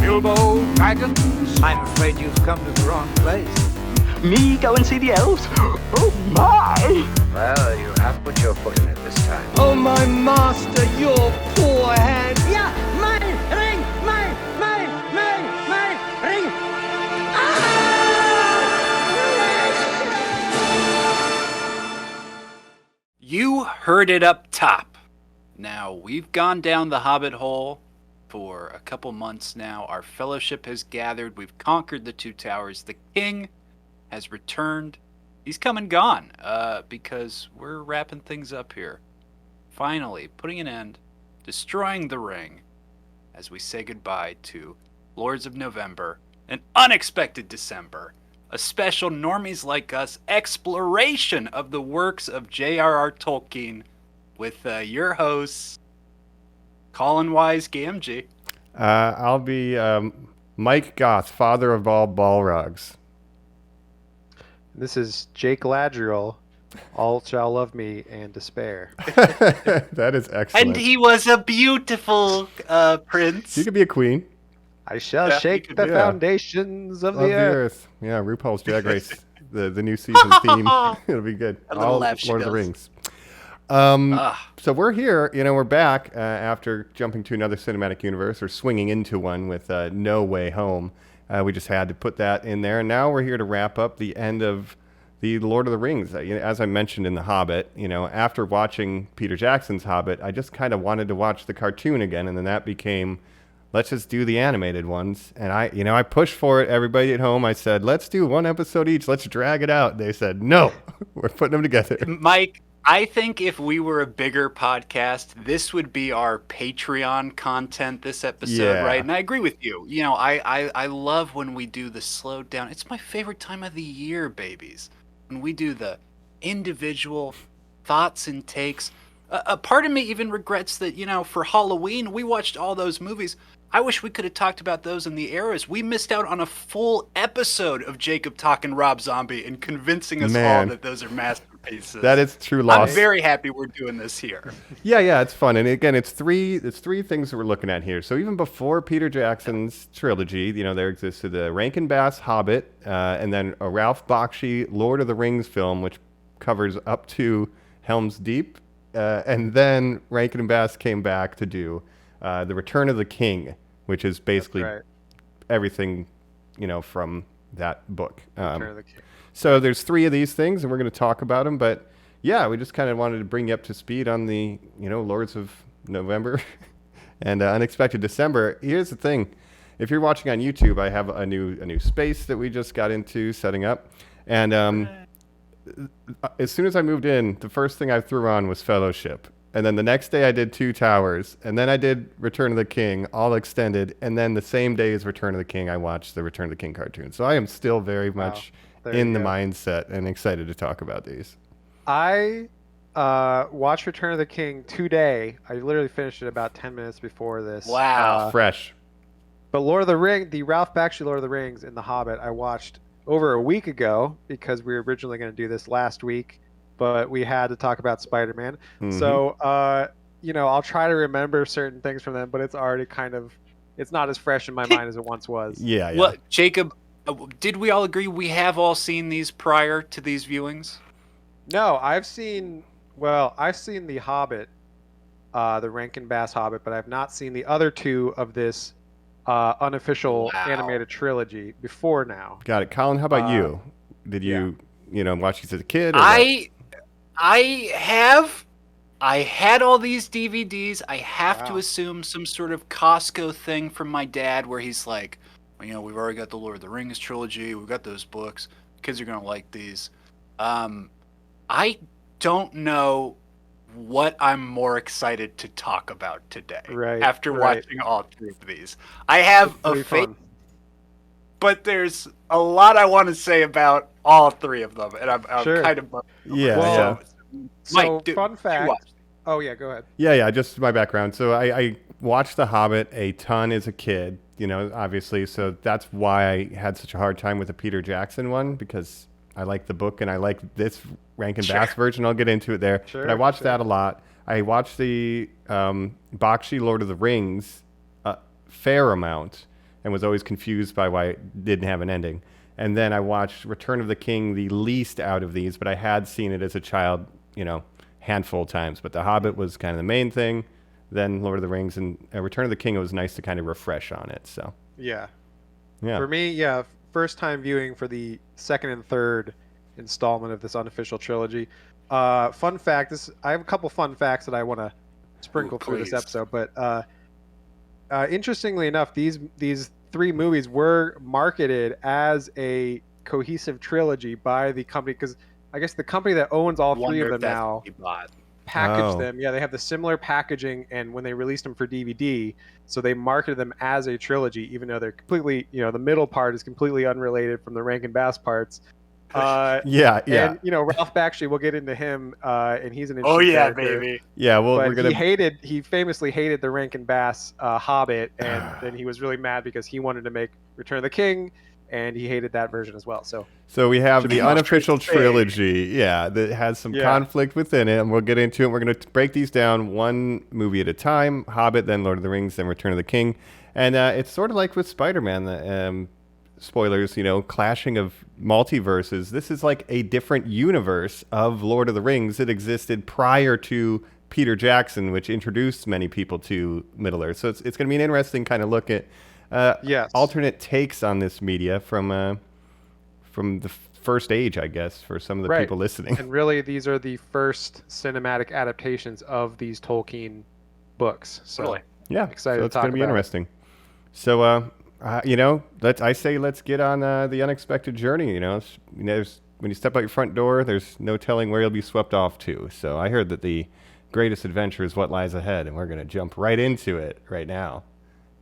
Bilbo Baggins. I'm afraid you've come to the wrong place. Me go and see the elves? Oh my! Well, you have put your foot in it this time. Oh, my master, your poor hand. Yeah, my ring, my ring. You heard it up top. Now, we've gone down the Hobbit hole for a couple months now. Our fellowship has gathered. We've conquered the Two Towers. The king has returned. He's come and gone because we're wrapping things up here. Finally, putting an end, destroying the ring as we say goodbye to Lords of November, an unexpected December, a special Normies Like Us exploration of the works of J.R.R. Tolkien with your hosts, Colin Wise, GMG. I'll be Mike Goth, father of all Balrogs. This is Jake Ladriel. All shall love me and despair. That is excellent. And he was a beautiful prince. You could be a queen. I shall shake the foundations of the earth. Yeah, RuPaul's Drag Race, the new season theme. It'll be good. All Lord of the Rings. So we're here, we're back after jumping to another cinematic universe or swinging into one with No Way Home. We just had to put that in there. And now we're here to wrap up the end of the Lord of the Rings. As I mentioned in The Hobbit, after watching Peter Jackson's Hobbit, I just kind of wanted to watch the cartoon again. And then that became, let's just do the animated ones. And I pushed for it. Everybody at home, I said, let's do one episode each. Let's drag it out. They said, no, we're putting them together. Mike, I think if we were a bigger podcast, this would be our Patreon content this episode, right? And I agree with you. I love when we do the slowed down. It's my favorite time of the year, babies. When we do the individual thoughts and takes. A part of me even regrets that, for Halloween, we watched all those movies. I wish we could have talked about those in the eras. We missed out on a full episode of Jacob talking Rob Zombie and convincing us all that those are masterpieces. That is true loss. I'm very happy we're doing this here. Yeah, it's fun. And again, it's three things that we're looking at here. So even before Peter Jackson's trilogy, there existed the Rankin Bass Hobbit, and then a Ralph Bakshi Lord of the Rings film, which covers up to Helm's Deep. And then Rankin and Bass came back to do The Return of the King, which is basically everything, from that book. Return of the King. So there's three of these things, and we're going to talk about them. But yeah, we just kind of wanted to bring you up to speed on the, Lords of November and Unexpected December. Here's the thing: if you're watching on YouTube, I have a new space that we just got into setting up, and as soon as I moved in, the first thing I threw on was Fellowship. And then the next day I did Two Towers. And then I did Return of the King, all extended. And then the same day as Return of the King, I watched the Return of the King cartoon. So I am still very much in the mindset and excited to talk about these. I watched Return of the King today. I literally finished it about 10 minutes before this. Wow. Fresh. But Lord of the Rings, the Ralph Bakshi Lord of the Rings and The Hobbit, I watched over a week ago because we were originally going to do this last week, but we had to talk about Spider-Man. Mm-hmm. So, I'll try to remember certain things from them, but it's already it's not as fresh in my mind as it once was. Yeah. Well, Jacob, did we all agree we have all seen these prior to these viewings? No, I've seen The Hobbit, the Rankin Bass Hobbit, but I've not seen the other two of this unofficial animated trilogy before now. Got it. Colin, how about you? Did you, watch these as a kid? I had all these DVDs. I have to assume some sort of Costco thing from my dad where he's like, we've already got the Lord of the Rings trilogy. We've got those books. Kids are going to like these. I don't know what I'm more excited to talk about today after watching all three of these. I have a faith, but there's a lot I want to say about all three of them, and I'm kind of bummed. So, fun fact. Oh, yeah, go ahead. Yeah, just my background. So I watched The Hobbit a ton as a kid, obviously, so that's why I had such a hard time with the Peter Jackson one, because I like the book and I like this Rankin Bass version. I'll get into it there. But I watched that a lot. I watched the Bakshi Lord of the Rings a fair amount. and was always confused by why it didn't have an ending. And then I watched Return of the King the least out of these, but I had seen it as a child, handful of times. But The Hobbit was kind of the main thing. Then Lord of the Rings and Return of the King, it was nice to kind of refresh on it. So Yeah. yeah. For me, first time viewing for the second and third installment of this unofficial trilogy. Fun fact, I have a couple fun facts that I want to sprinkle through this episode, but interestingly enough, these three movies were marketed as a cohesive trilogy by the company, because I guess the company that owns all three of them now packaged them. Yeah, they have the similar packaging, and when they released them for DVD, so they marketed them as a trilogy, even though they're completely, the middle part is completely unrelated from the Rankin Bass parts. Yeah. And Ralph Bakshi, we'll get into him, and he's an interesting character. baby. Yeah, well, But we're gonna. he famously hated the Rankin Bass Hobbit, and then he was really mad because he wanted to make Return of the King, and he hated that version as well. So we have the unofficial straight to say. trilogy, that has some conflict within it, and we'll get into it. We're going to break these down one movie at a time: Hobbit, then Lord of the Rings, then Return of the King. And it's sort of like with Spider-Man. Spoilers, clashing of multiverses. This is like a different universe of Lord of the Rings that existed prior to Peter Jackson, which introduced many people to Middle-earth. So it's going to be an interesting kind of look at alternate takes on this media from the first age, I guess, for some of the people listening. And really, these are the first cinematic adaptations of these Tolkien books. So yeah, excited so to it's talk going to be about interesting. So, let's get on the unexpected journey. There's when you step out your front door, there's no telling where you'll be swept off to. So I heard that the greatest adventure is what lies ahead, and we're going to jump right into it right now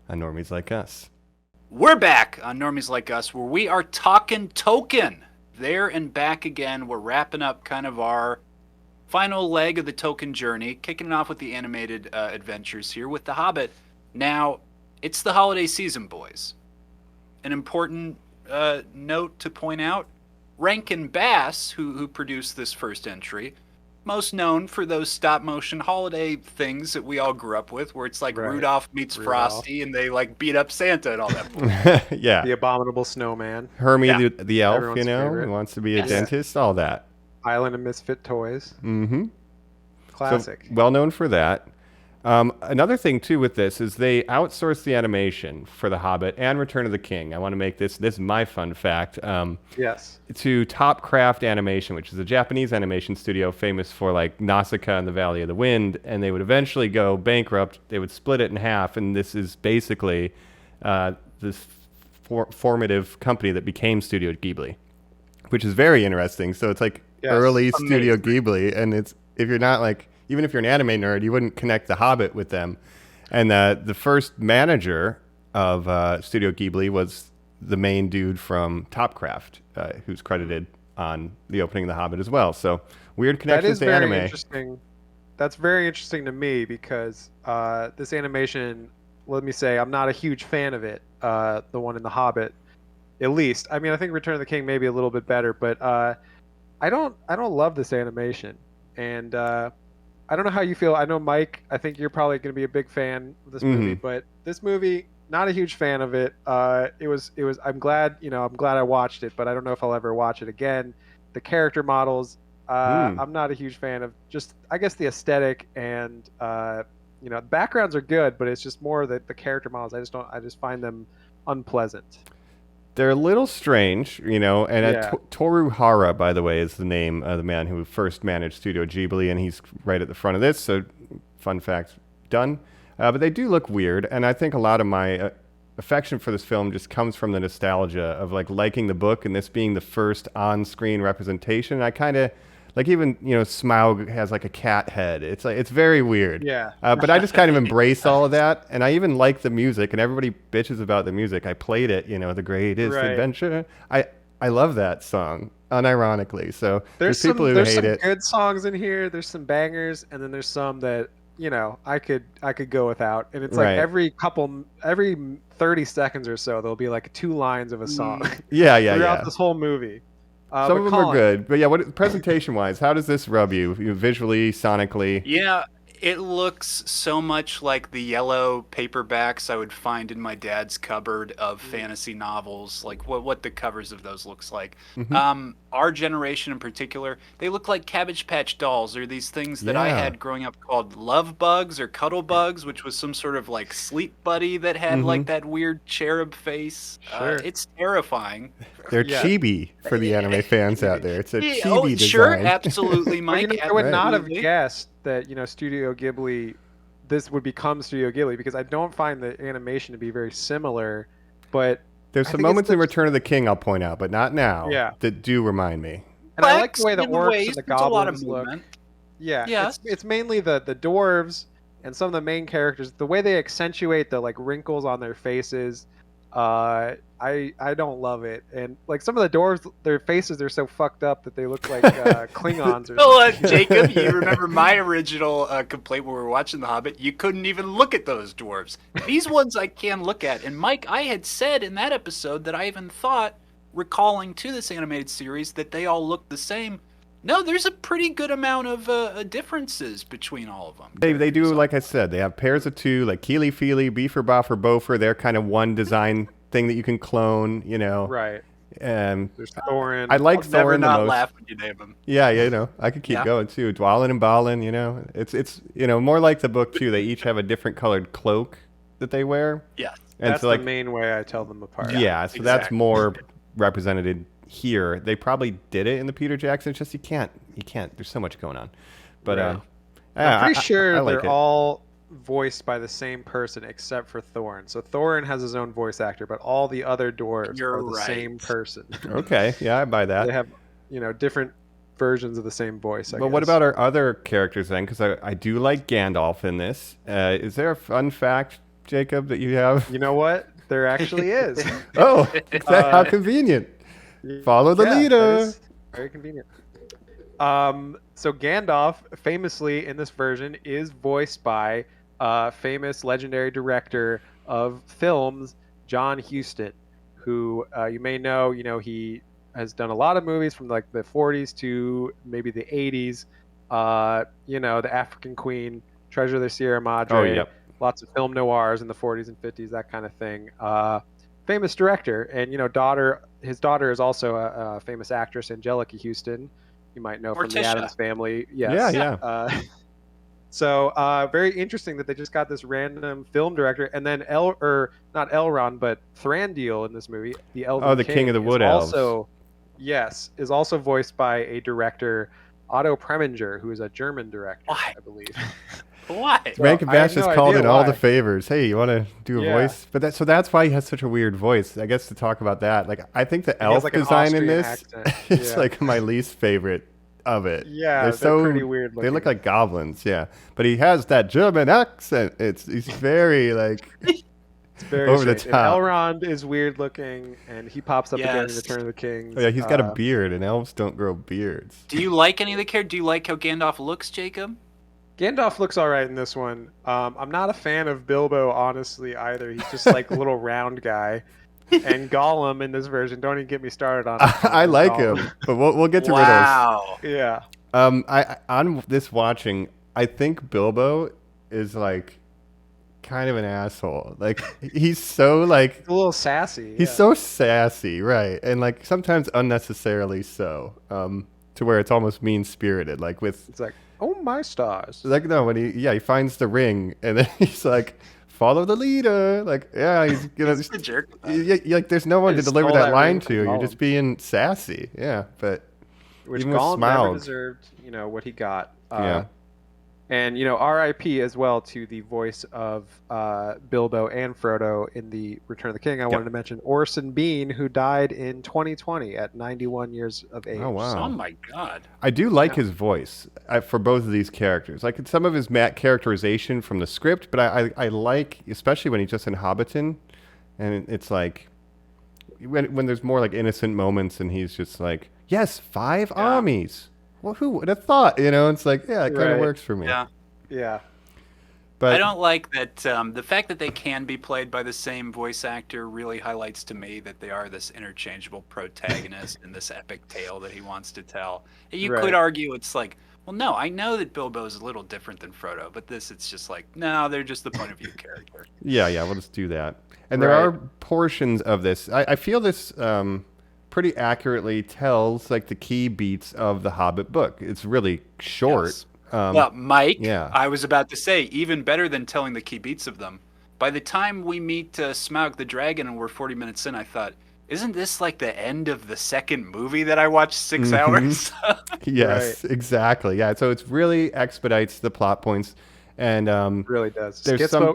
on Normies Like Us. We're back on Normies Like Us, where we are talking Tolkien. There and back again. We're wrapping up kind of our final leg of the Tolkien journey, kicking it off with the animated adventures here with The Hobbit. Now, it's the holiday season, boys. An important note to point out, Rankin Bass, who produced this first entry, most known for those stop-motion holiday things that we all grew up with, where it's like Rudolph meets Frosty, and they like beat up Santa and all all that. Yeah. The Abominable Snowman. Hermie the elf, Everyone's favorite. who wants to be a dentist, all that. Island of Misfit Toys. Mm-hmm. Classic. So, well known for that. Another thing, too, with this is they outsourced the animation for The Hobbit and Return of the King. I want to make this is my fun fact. Yes. To Topcraft Animation, which is a Japanese animation studio famous for like Nausicaa and the Valley of the Wind, and they would eventually go bankrupt. They would split it in half, and this is basically this formative company that became Studio Ghibli, which is very interesting. So it's like early Studio Ghibli, and it's if you're not like even if you're an anime nerd, you wouldn't connect The Hobbit with them. And the first manager of Studio Ghibli was the main dude from Topcraft, who's credited on the opening of The Hobbit as well. So weird connections to anime. Interesting. That's very interesting to me because this animation, let me say, I'm not a huge fan of it. The one in The Hobbit, at least. I mean, I think Return of the King may be a little bit better, but I don't love this animation. And I don't know how you feel. I know, Mike, I think you're probably going to be a big fan of this movie, but this movie, not a huge fan of it. It was. I'm glad I watched it, but I don't know if I'll ever watch it again. The character models, I'm not a huge fan of. Just, I guess, the aesthetic and the backgrounds are good, but it's just more the character models. I just find them unpleasant. They're a little strange, and Toru Hara, by the way, is the name of the man who first managed Studio Ghibli, and he's right at the front of this, so fun fact, done. But they do look weird, and I think a lot of my affection for this film just comes from the nostalgia of liking the book and this being the first on-screen representation. I kind of even Smaug has a cat head. It's very weird. Yeah. But I just kind of embrace all of that, and I even like the music. And everybody bitches about the music. I played it. The greatest adventure. I love that song, unironically. So there's people who hate it. There's some good songs in here. There's some bangers, and then there's some that I could go without. And it's every 30 seconds or so there'll be 2 lines of a song. Throughout this whole movie. Some of them are good, but presentation-wise, how does this rub you visually, sonically? Yeah, It looks so much like the yellow paperbacks I would find in my dad's cupboard of fantasy novels, like what the covers of those looks like. Our generation in particular, they look like Cabbage Patch Dolls, or these things that I had growing up called Love Bugs or Cuddle Bugs, which was some sort of like sleep buddy that had like that weird cherub face. Sure. It's terrifying. They're chibi for the anime fans out there. It's a chibi design. Sure, absolutely, Mike. I would not have guessed that Studio Ghibli, this would become Studio Ghibli, because I don't find the animation to be very similar. But there's some moments in Return of the King I'll point out, but not now. Yeah. That do remind me. And I like the way the orcs and the goblins look. Yeah. Yes. It's mainly the dwarves and some of the main characters. The way they accentuate the like wrinkles on their faces. I don't love it, and like some of the dwarves, their faces are so fucked up that they look like Klingons or something. Jacob, you remember my original complaint when we were watching The Hobbit? You couldn't even look at those dwarves. These ones I can look at, and Mike, I had said in that episode that I even thought, recalling to this animated series, that they all look the same. No, there's a pretty good amount of differences between all of them. They do, like I said, they have pairs of two, like Keely Feely, Beefer Boffer Bofer. They're kind of one design thing that you can clone, Right. And there's Thorin. I like Thorin the most. Laugh when you name him. Yeah, I could keep going too. Dwalin and Balin, it's more like the book too. They each have a different colored cloak that they wear. Yeah, and that's so, the main way I tell them apart. Yeah, so that's more represented here. They probably did it in the Peter Jackson. It's just you can't. There's so much going on. But I'm pretty sure like they're all voiced by the same person except for Thorin. So Thorin has his own voice actor, but all the other dwarves are the same person. Okay, yeah, I buy that. They have different versions of the same voice. But what about our other characters then? Because I do like Gandalf in this. Is there a fun fact, Jacob, that you have? You know what? There actually is. Oh, how convenient. Follow the leader. Very convenient. So Gandalf, famously in this version, is voiced by famous legendary director of films, John Huston, who you may know. He has done a lot of movies from like the 40s to maybe the 80s. The African Queen, Treasure of the Sierra Madre. Oh, yep. Lots of film noirs in the 40s and 50s, that kind of thing. Famous director, and his daughter is also a famous actress, Angelica Houston. You might know from the Addams Family. Yes. Yeah. So very interesting that they just got this random film director, and then not Elrond, but Thranduil in this movie, the Elven the King of the Wood Elves. Is also voiced by a director, Otto Preminger, who is a German director, I believe. What? Rankin Bash has called in all the favors. Hey, you want to do a voice? But that's why he has such a weird voice. I guess to talk about that, like I think the elf design in this is like my least favorite of it. Yeah, they're pretty weird looking. They look like goblins. Yeah, but he has that German accent. He's very like it's very over the strange. top. And Elrond is weird looking, and he pops up again in Return of the King. Oh, yeah, he's got a beard, and elves don't grow beards. Do you like any of the characters? Do you like how Gandalf looks, Jacob? Gandalf looks all right in this one. I'm not a fan of Bilbo, honestly, either. He's just like a little round guy. And Gollum in this version, don't even get me started on I like Gollum. Him, but we'll get to Wow. Riddles. Yeah. On this watching, I think Bilbo is like kind of an asshole. Like he's so like a little sassy. He's so sassy, right? And like sometimes unnecessarily so. To where it's almost mean-spirited, like with it's like, oh my stars. Like no, when he finds the ring and then he's like, follow the leader. Like he's he's a jerk. Like there's no one to deliver that line to. You're just being sassy. Yeah, but which even Gollum with Smaug, never deserved, what he got. And R.I.P. as well to the voice of Bilbo and Frodo in the Return of the King. I wanted to mention Orson Bean, who died in 2020 at 91 years of age. Oh wow! Oh my God! I do like his voice for both of these characters. Like some of his characterization from the script, but I like, especially when he's just in Hobbiton, and it's like when there's more like innocent moments, and he's just like, yes, 5 armies. Well, who would have thought? It's like, it kind of works for me. Yeah. But I don't like that. The fact that they can be played by the same voice actor really highlights to me that they are this interchangeable protagonist in this epic tale that he wants to tell. You could argue it's like, Well, no, I know that Bilbo is a little different than Frodo, but it's just like, no, they're just the point of view character. Yeah, we'll just do that. And there are portions of this. I feel this pretty accurately tells like the key beats of the Hobbit book. It's really short. Yes. Well, Mike, yeah. I was about to say, even better than telling the key beats of them. By the time we meet Smaug the dragon and we're 40 minutes in, I thought, isn't this like the end of the second movie that I watched 6 hours? Yes, exactly. Yeah, so it really expedites the plot points, and really does.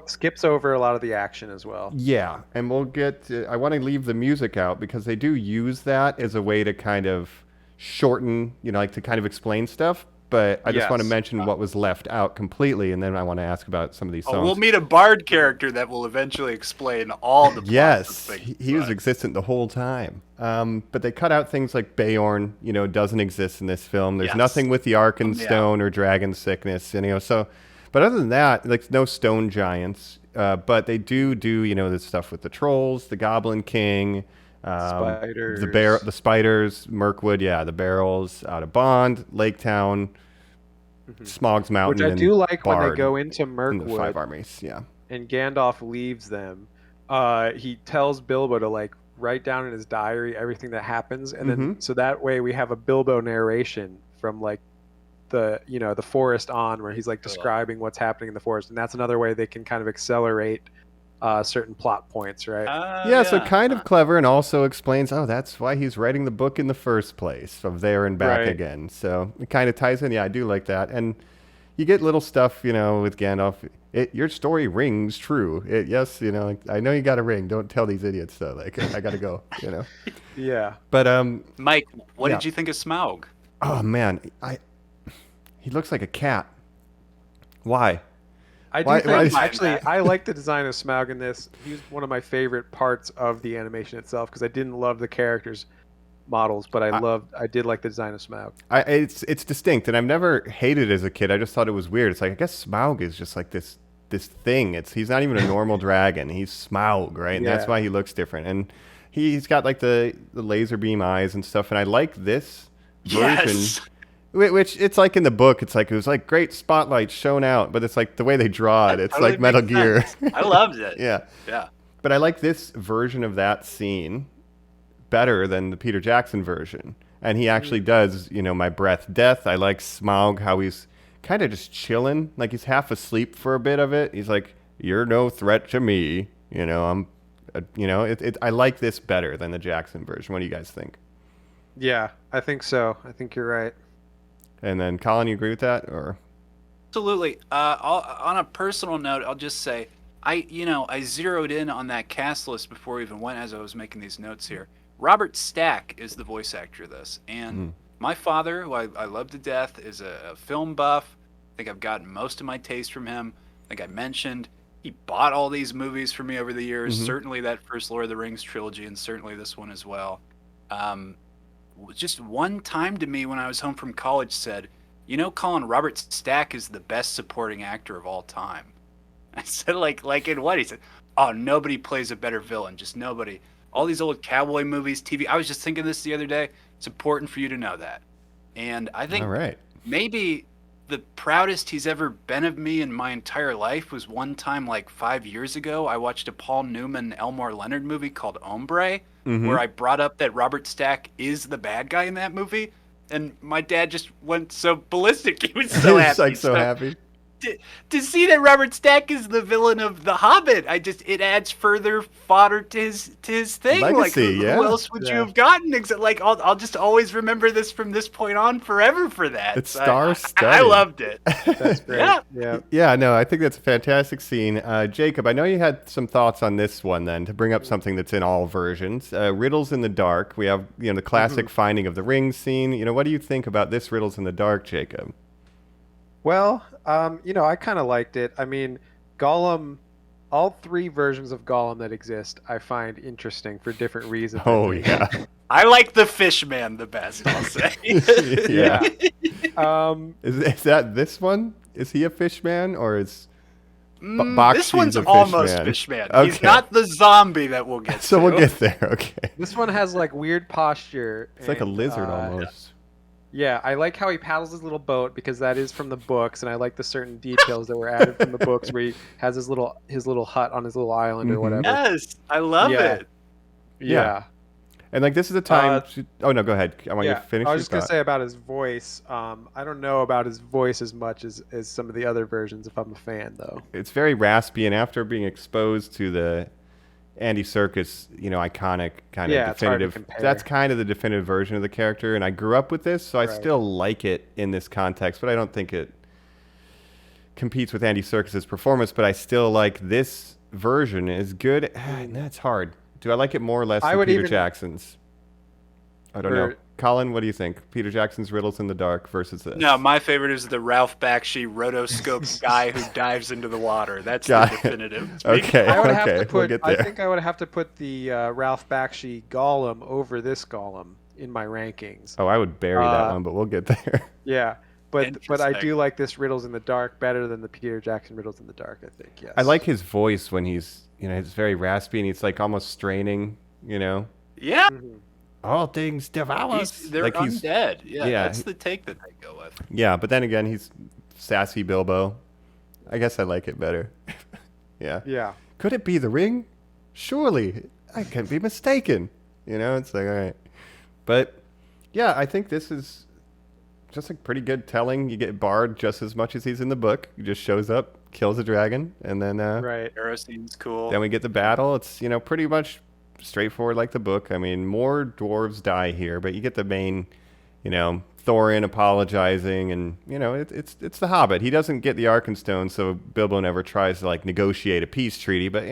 Skips over a lot of the action as well. Yeah, and we'll get. I want to leave the music out because they do use that as a way to kind of shorten, like to kind of explain stuff. But I just want to mention what was left out completely, and then I want to ask about some of these songs. We'll meet a bard character that will eventually explain all the plots. Yes, he was existent the whole time. But they cut out things like Beorn, doesn't exist in this film. There's nothing with the Arkenstone or dragon sickness, so. But other than that, like no stone giants. But they do this stuff with the trolls, the Goblin King. Spiders. The spiders, Mirkwood, the barrels, Out of Bond, Lake Town, Smog's Mountain, which I do like Bard, when they go into Mirkwood. The 5 armies, and Gandalf leaves them. He tells Bilbo to like write down in his diary everything that happens, and then so that way we have a Bilbo narration from like the the forest on, where he's like describing what's happening in the forest, and that's another way they can kind of accelerate certain plot points, right? So kind of clever, and also explains, that's why he's writing the book in the first place, from there and back again. So it kind of ties in. I do like that. And you get little stuff, with Gandalf. Your story rings true. I know you got a ring. Don't tell these idiots, though. Like, I got to go, Yeah. But, Mike, what did you think of Smaug? Oh, man. He looks like a cat. Why? I like the design of Smaug in this. He was one of my favorite parts of the animation itself, because I didn't love the characters' models, but I did like the design of Smaug. It's distinct, and I've never hated it as a kid. I just thought it was weird. It's like, I guess Smaug is just like this thing. He's not even a normal dragon. He's Smaug, right? And that's why he looks different. And he's got like the laser beam eyes and stuff. And I like this version. Which it's like in the book, it was like great spotlight shown out, but it's like the way they draw it, it's like Metal Gear. I loved it. Yeah. But I like this version of that scene better than the Peter Jackson version. And he actually does, my breath death. I like Smaug, how he's kind of just chilling, like he's half asleep for a bit of it. He's like, "You're no threat to me." I like this better than the Jackson version. What do you guys think? Yeah, I think so. I think you're right. And then, Colin, you agree with that, or? Absolutely. On a personal note, I'll just say, I zeroed in on that cast list before we even went, as I was making these notes here. Robert Stack is the voice actor of this, and my father, who I love to death, is a film buff. I think I've gotten most of my taste from him. Like I mentioned, he bought all these movies for me over the years. Certainly that first Lord of the Rings trilogy, and certainly this one as well. Just one time to me when I was home from college said, Colin, Robert Stack is the best supporting actor of all time. I said, like in what? He said, oh, nobody plays a better villain, just nobody. All these old cowboy movies, TV. I was just thinking this the other day. It's important for you to know that. And I think maybe the proudest he's ever been of me in my entire life was one time, like 5 years ago, I watched a Paul Newman, Elmore Leonard movie called Ombre, where I brought up that Robert Stack is the bad guy in that movie, and my dad just went so ballistic. He was so happy. He's so happy. To see that Robert Stack is the villain of The Hobbit, it adds further fodder to his thing. Legacy, who else would you have gotten? Like I'll just always remember this from this point on forever for that. It's star-studded. I loved it. That's great. Yeah. No, I think that's a fantastic scene. Jacob, I know you had some thoughts on this one. Then to bring up something that's in all versions, Riddles in the Dark. We have the classic Finding of the Ring scene. What do you think about this Riddles in the Dark, Jacob? Well, I kind of liked it. I mean, Gollum, all 3 versions of Gollum that exist, I find interesting for different reasons. Oh, yeah. I like the fish man the best, I'll say. Yeah. Is that this one? Is he a fish man, or is Bakshi this one's a fish almost man? fish man. Okay. He's not the zombie that we'll get So to. we'll get there, okay. This one has, like, weird posture. It's like a lizard almost. Yeah, I like how he paddles his little boat because that is from the books, and I like the certain details that were added from the books where he has his little hut on his little island or whatever. Yes, I love it. Yeah. And like this is a time. Oh no, go ahead. I want you to finish. I was just gonna say about his voice. I don't know about his voice as much as some of the other versions. If I'm a fan, though, it's very raspy, and after being exposed to the Andy Serkis, iconic kind of definitive. That's kind of the definitive version of the character, and I grew up with this, so I still like it in this context, but I don't think it competes with Andy Serkis's performance. But I still like this version is good. That's hard. Do I like it more or less than Peter Jackson's? I don't know. Colin, what do you think? Peter Jackson's Riddles in the Dark versus this? No, my favorite is the Ralph Bakshi rotoscope guy who dives into the water. That's the definitive. Okay, we'll get there. I think I would have to put the Ralph Bakshi Gollum over this Gollum in my rankings. Oh, I would bury that one, but we'll get there. Yeah, but I do like this Riddles in the Dark better than the Peter Jackson Riddles in the Dark, I think, yes. I like his voice when he's, it's very raspy and he's like almost straining, Yeah. Mm-hmm. All things devour. They're like undead. Yeah, that's the take that I go with. Yeah, but then again, he's sassy Bilbo. I guess I like it better. Yeah. Yeah. Could it be the ring? Surely. I can't be mistaken. It's like, all right. But, yeah, I think this is just a pretty good telling. You get Bard just as much as he's in the book. He just shows up, kills a dragon, and then... right. Arrow scene's cool. Then we get the battle. It's, pretty much... straightforward like the book. I mean, more dwarves die here, but you get the main, Thorin apologizing, and it's the Hobbit. He doesn't get the Arkenstone, so Bilbo never tries to negotiate a peace treaty. But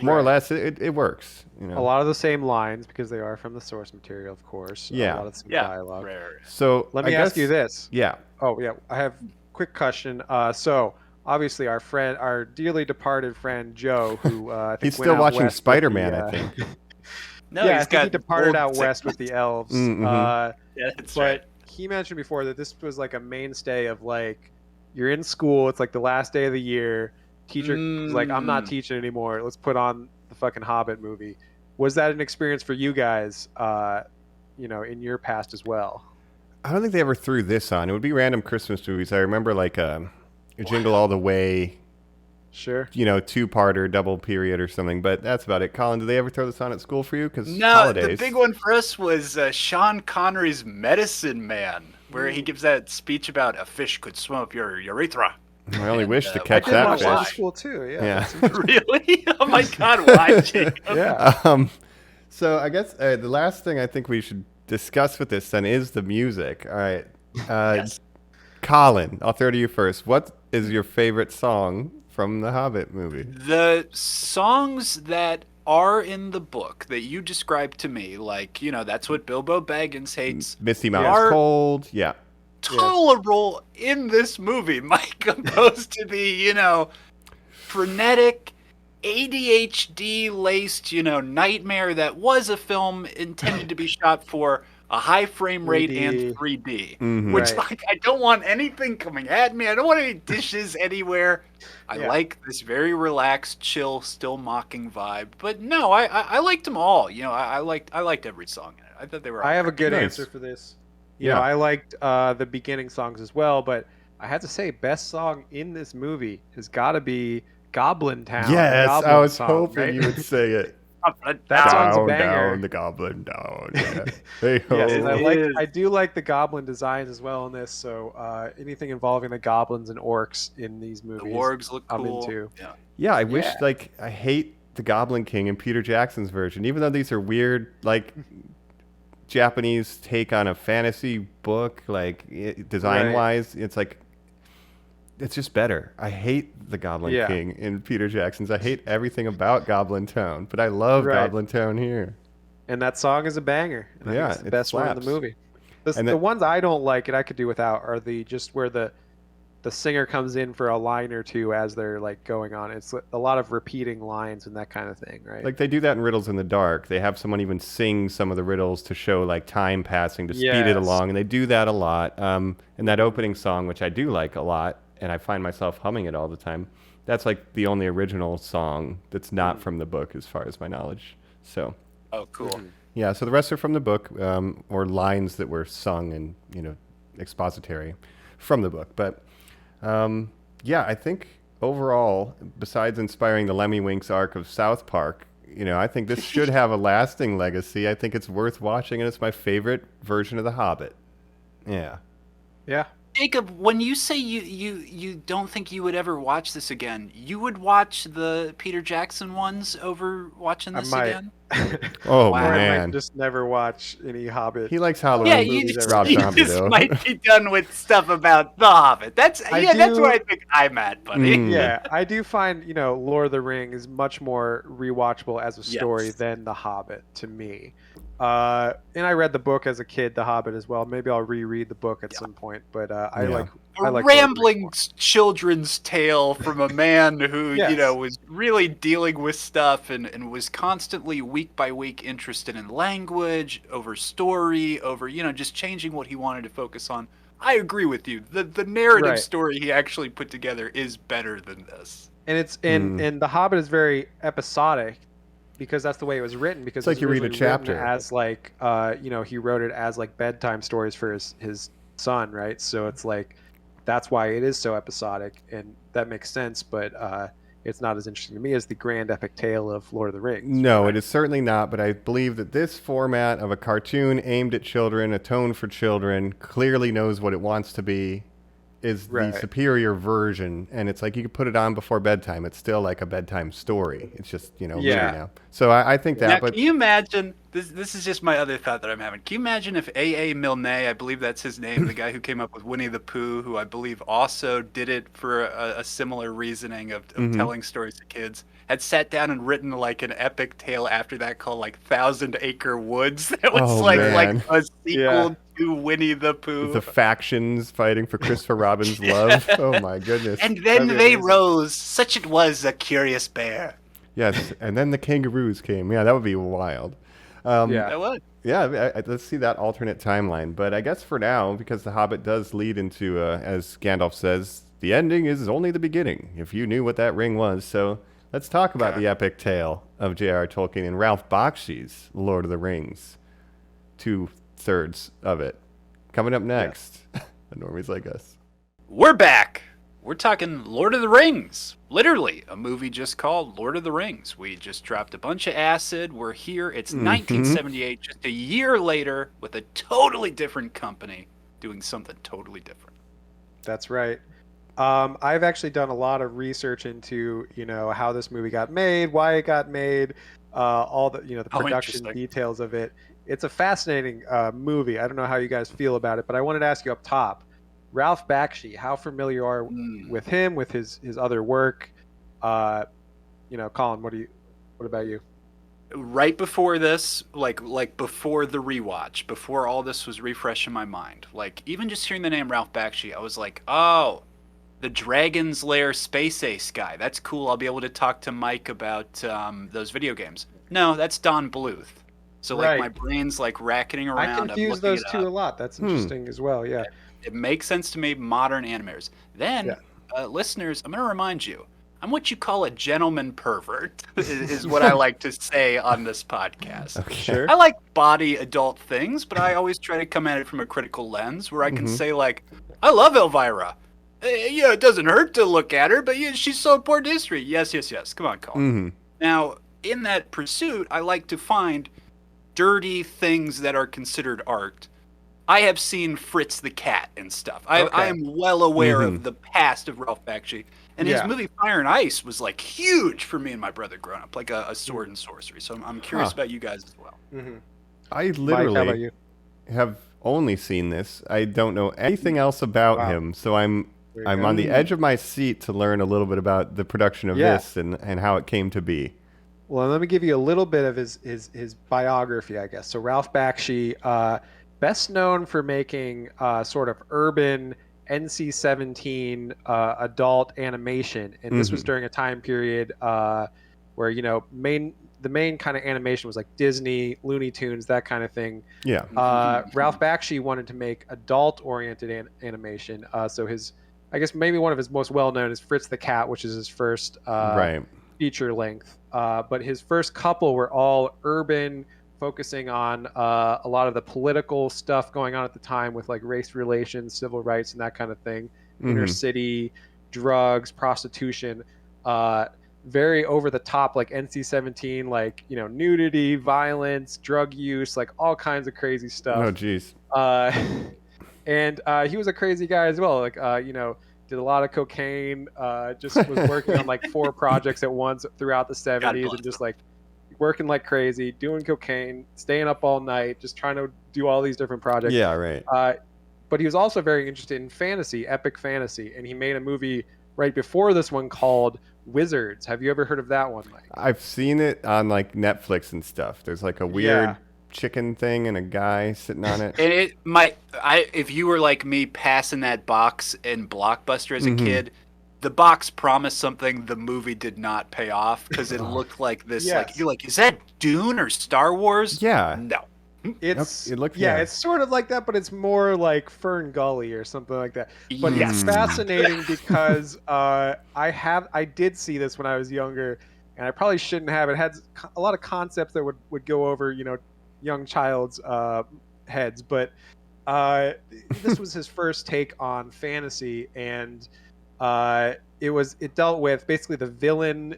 more or less, it works. A lot of the same lines because they are from the source material, of course. Yeah. A lot of the same dialogue. So let me ask you this. Yeah. Oh yeah, I have a quick question. So. Obviously, our dearly departed friend Joe, who I think he's still watching Spider-Man, I think. No, yeah, I think he departed out west with the elves. Mm-hmm. That's but right. He mentioned before that this was like a mainstay of you're in school, it's like the last day of the year. Teacher was like, I'm not teaching anymore. Let's put on the fucking Hobbit movie. Was that an experience for you guys? In your past as well? I don't think they ever threw this on. It would be random Christmas movies. I remember Jingle All the Way, sure, 2-parter, double period or something, but that's about it. Colin, did they ever throw this on at school for you? Because holidays. The big one for us was Sean Connery's Medicine Man, where he gives that speech about a fish could swim up your urethra. I only wish to catch that fish. I did school too. Yeah. Really? Oh my God! Why, Jacob? Yeah. So I guess the last thing I think we should discuss with this then is the music. All right. Yes. Colin, I'll throw to you first. What is your favorite song from the Hobbit movie? The songs that are in the book that you described to me, that's what Bilbo Baggins hates. Misty Mountain's Cold, yeah. Tolerable in this movie. Mike supposed to be, frenetic, ADHD-laced, nightmare that was a film intended to be shot for a high frame rate 3D. and 3D, which I don't want anything coming at me. I don't want any dishes anywhere. I like this very relaxed, chill, still mocking vibe. But no, I liked them all. I liked every song in it. I thought they were. I have a good answer for this. I liked the beginning songs as well, but I have to say, best song in this movie has got to be Goblin Town. Yes, Goblin I was song, hoping you would say it. That song's a banger. Down the goblin down. Yeah. Hey, Yes, and I do like the goblin designs as well in this. So anything involving the goblins and orcs in these movies, the wargs look I'm cool. into. Yeah, I wish I hate the Goblin King in Peter Jackson's version, even though these are weird Japanese take on a fantasy book, design wise, it's just better. I hate the Goblin King in Peter Jackson's. I hate everything about Goblin Town, but I love Goblin Town here. And that song is a banger. And I think it's the best one in the movie. The ones I don't like and I could do without are just where the singer comes in for a line or two as they're going on. It's a lot of repeating lines and that kind of thing, right? They do that in Riddles in the Dark. They have someone even sing some of the riddles to show time passing to speed it along, and they do that a lot. And that opening song, which I do like a lot, and I find myself humming it all the time. That's the only original song that's not from the book, as far as my knowledge. So, Oh, cool. Yeah, so the rest are from the book, or lines that were sung and, expository from the book. But, yeah, I think overall, besides inspiring the Lemmy-Winks arc of South Park, I think this should have a lasting legacy. I think it's worth watching, and it's my favorite version of The Hobbit. Yeah. Yeah. Jacob, when you say you don't think you would ever watch this again, you would watch the Peter Jackson ones over watching this again? Oh, Wow. I man. might just never watch any Hobbit. He likes Halloween. Yeah, you movies, just, Rob you Zombie, just though. might be done with stuff about The Hobbit. That's where I think I'm at, buddy. Yeah, I do find, Lord of the Rings much more rewatchable as a story than The Hobbit to me. And I read the book as a kid, The Hobbit as well. Maybe I'll reread the book at some point, but I like rambling children's tale from a man who, was really dealing with stuff and was constantly week by week interested in language, over story, over, just changing what he wanted to focus on. I agree with you. The narrative story he actually put together is better than this. And it's and The Hobbit is very episodic because that's the way it was written. Because it's like you read a chapter as he wrote it as like bedtime stories for his son, right? So it's like that's why it is so episodic, and that makes sense. But it's not as interesting to me as the grand epic tale of Lord of the Rings. No, it is certainly not. But I believe that this format of a cartoon aimed at children, a tone for children, clearly knows what it wants to be. Is the superior version, and it's like you could put it on before bedtime. It's still like a bedtime story. It's just later now. So I think that. Now, but can you imagine? This is just my other thought that I'm having. Can you imagine if A.A. Milne, I believe that's his name, the guy who came up with Winnie the Pooh, who I believe also did it for a similar reasoning of telling stories to kids, had sat down and written like an epic tale after that called like Thousand Acre Woods. That was like a sequel to Winnie the Pooh. The factions fighting for Christopher Robin's love. Oh my goodness. And then they rose, such it was a curious bear. Yes, and then the kangaroos came. Yeah, that would be wild. That would. Yeah, let's see that alternate timeline. But I guess for now, because The Hobbit does lead into, as Gandalf says, the ending is only the beginning, if you knew what that ring was. So let's talk about the epic tale of J.R.R. Tolkien and Ralph Bakshi's Lord of the Rings. 2/3 of it. Coming up next, the Normies Like Us. We're back. We're talking Lord of the Rings. Literally, a movie just called Lord of the Rings. We just dropped a bunch of acid. We're here. It's 1978, just a year later, with a totally different company doing something totally different. That's right. I've actually done a lot of research into, how this movie got made, why it got made, all the, the production details of it. It's a fascinating movie. I don't know how you guys feel about it, but I wanted to ask you up top, Ralph Bakshi, how familiar are with him, with his other work? Colin, what about you? Right before this, like before the rewatch, before all this was refreshing my mind, like even just hearing the name Ralph Bakshi, I was like, oh, the Dragon's Lair Space Ace guy. That's cool. I'll be able to talk to Mike about those video games. No, that's Don Bluth. So my brain's like racketing around. I confuse those two a lot. That's interesting as well. Yeah. It makes sense to me, modern animators. Then, listeners, I'm going to remind you, I'm what you call a gentleman pervert, is what I like to say on this podcast. Okay. Sure. I like body adult things, but I always try to come at it from a critical lens where I can say, like, I love Elvira. It doesn't hurt to look at her, but she's so important to history. Yes. Come on, Colin. Now, in that pursuit, I like to find dirty things that are considered art. I have seen Fritz the Cat and stuff. I am well aware of the past of Ralph Bakshi. And his movie Fire and Ice was like huge for me and my brother growing up, like a sword and sorcery. So I'm curious about you guys as well. I literally have only seen this. I don't know anything else about him. So I'm on the edge of my seat to learn a little bit about the production of this and how it came to be. Well, let me give you a little bit of his biography, I guess. So Ralph Bakshi, best known for making sort of urban NC-17 adult animation, and this was during a time period where the main kind of animation was like Disney, Looney Tunes, that kind of thing. Yeah. Ralph Bakshi wanted to make adult-oriented animation. So I guess maybe one of his most well-known is Fritz the Cat, which is his first feature length. But his first couple were all urban, focusing on a lot of the political stuff going on at the time with like race relations, civil rights, and that kind of thing. Inner city, drugs, prostitution, very over the top, like NC-17, like, you know, nudity, violence, drug use, like all kinds of crazy stuff. Oh, geez. And he was a crazy guy as well. Like, you know, did a lot of cocaine, just was working on like 4 projects at once throughout the 70s and just like working like crazy, doing cocaine, staying up all night, just trying to do all these different projects. Yeah, right. But he was also very interested in fantasy, epic fantasy, and he made a movie right before this one called Wizards. Have you ever heard of that one, Mike? I've seen it on like Netflix and stuff. There's like a weird chicken thing and a guy sitting on it. And if you were like me passing that box in Blockbuster as a kid, the box promised something the movie did not pay off because it looked like this. Like you're like, is that Dune or Star Wars? Yeah. No. It looked it's sort of like that, but it's more like Fern Gully or something like that. But it's fascinating because I did see this when I was younger, and I probably shouldn't have. It had a lot of concepts that would go over, you know, young child's heads, but this was his first take on fantasy, and it dealt with basically the villain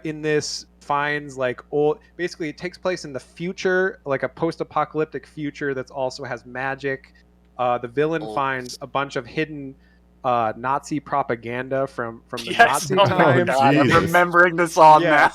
in this finds like old, basically it takes place in the future, like a post-apocalyptic future that's also has magic. The villain finds a bunch of hidden Nazi propaganda from the Nazi times. God, I'm remembering this all now.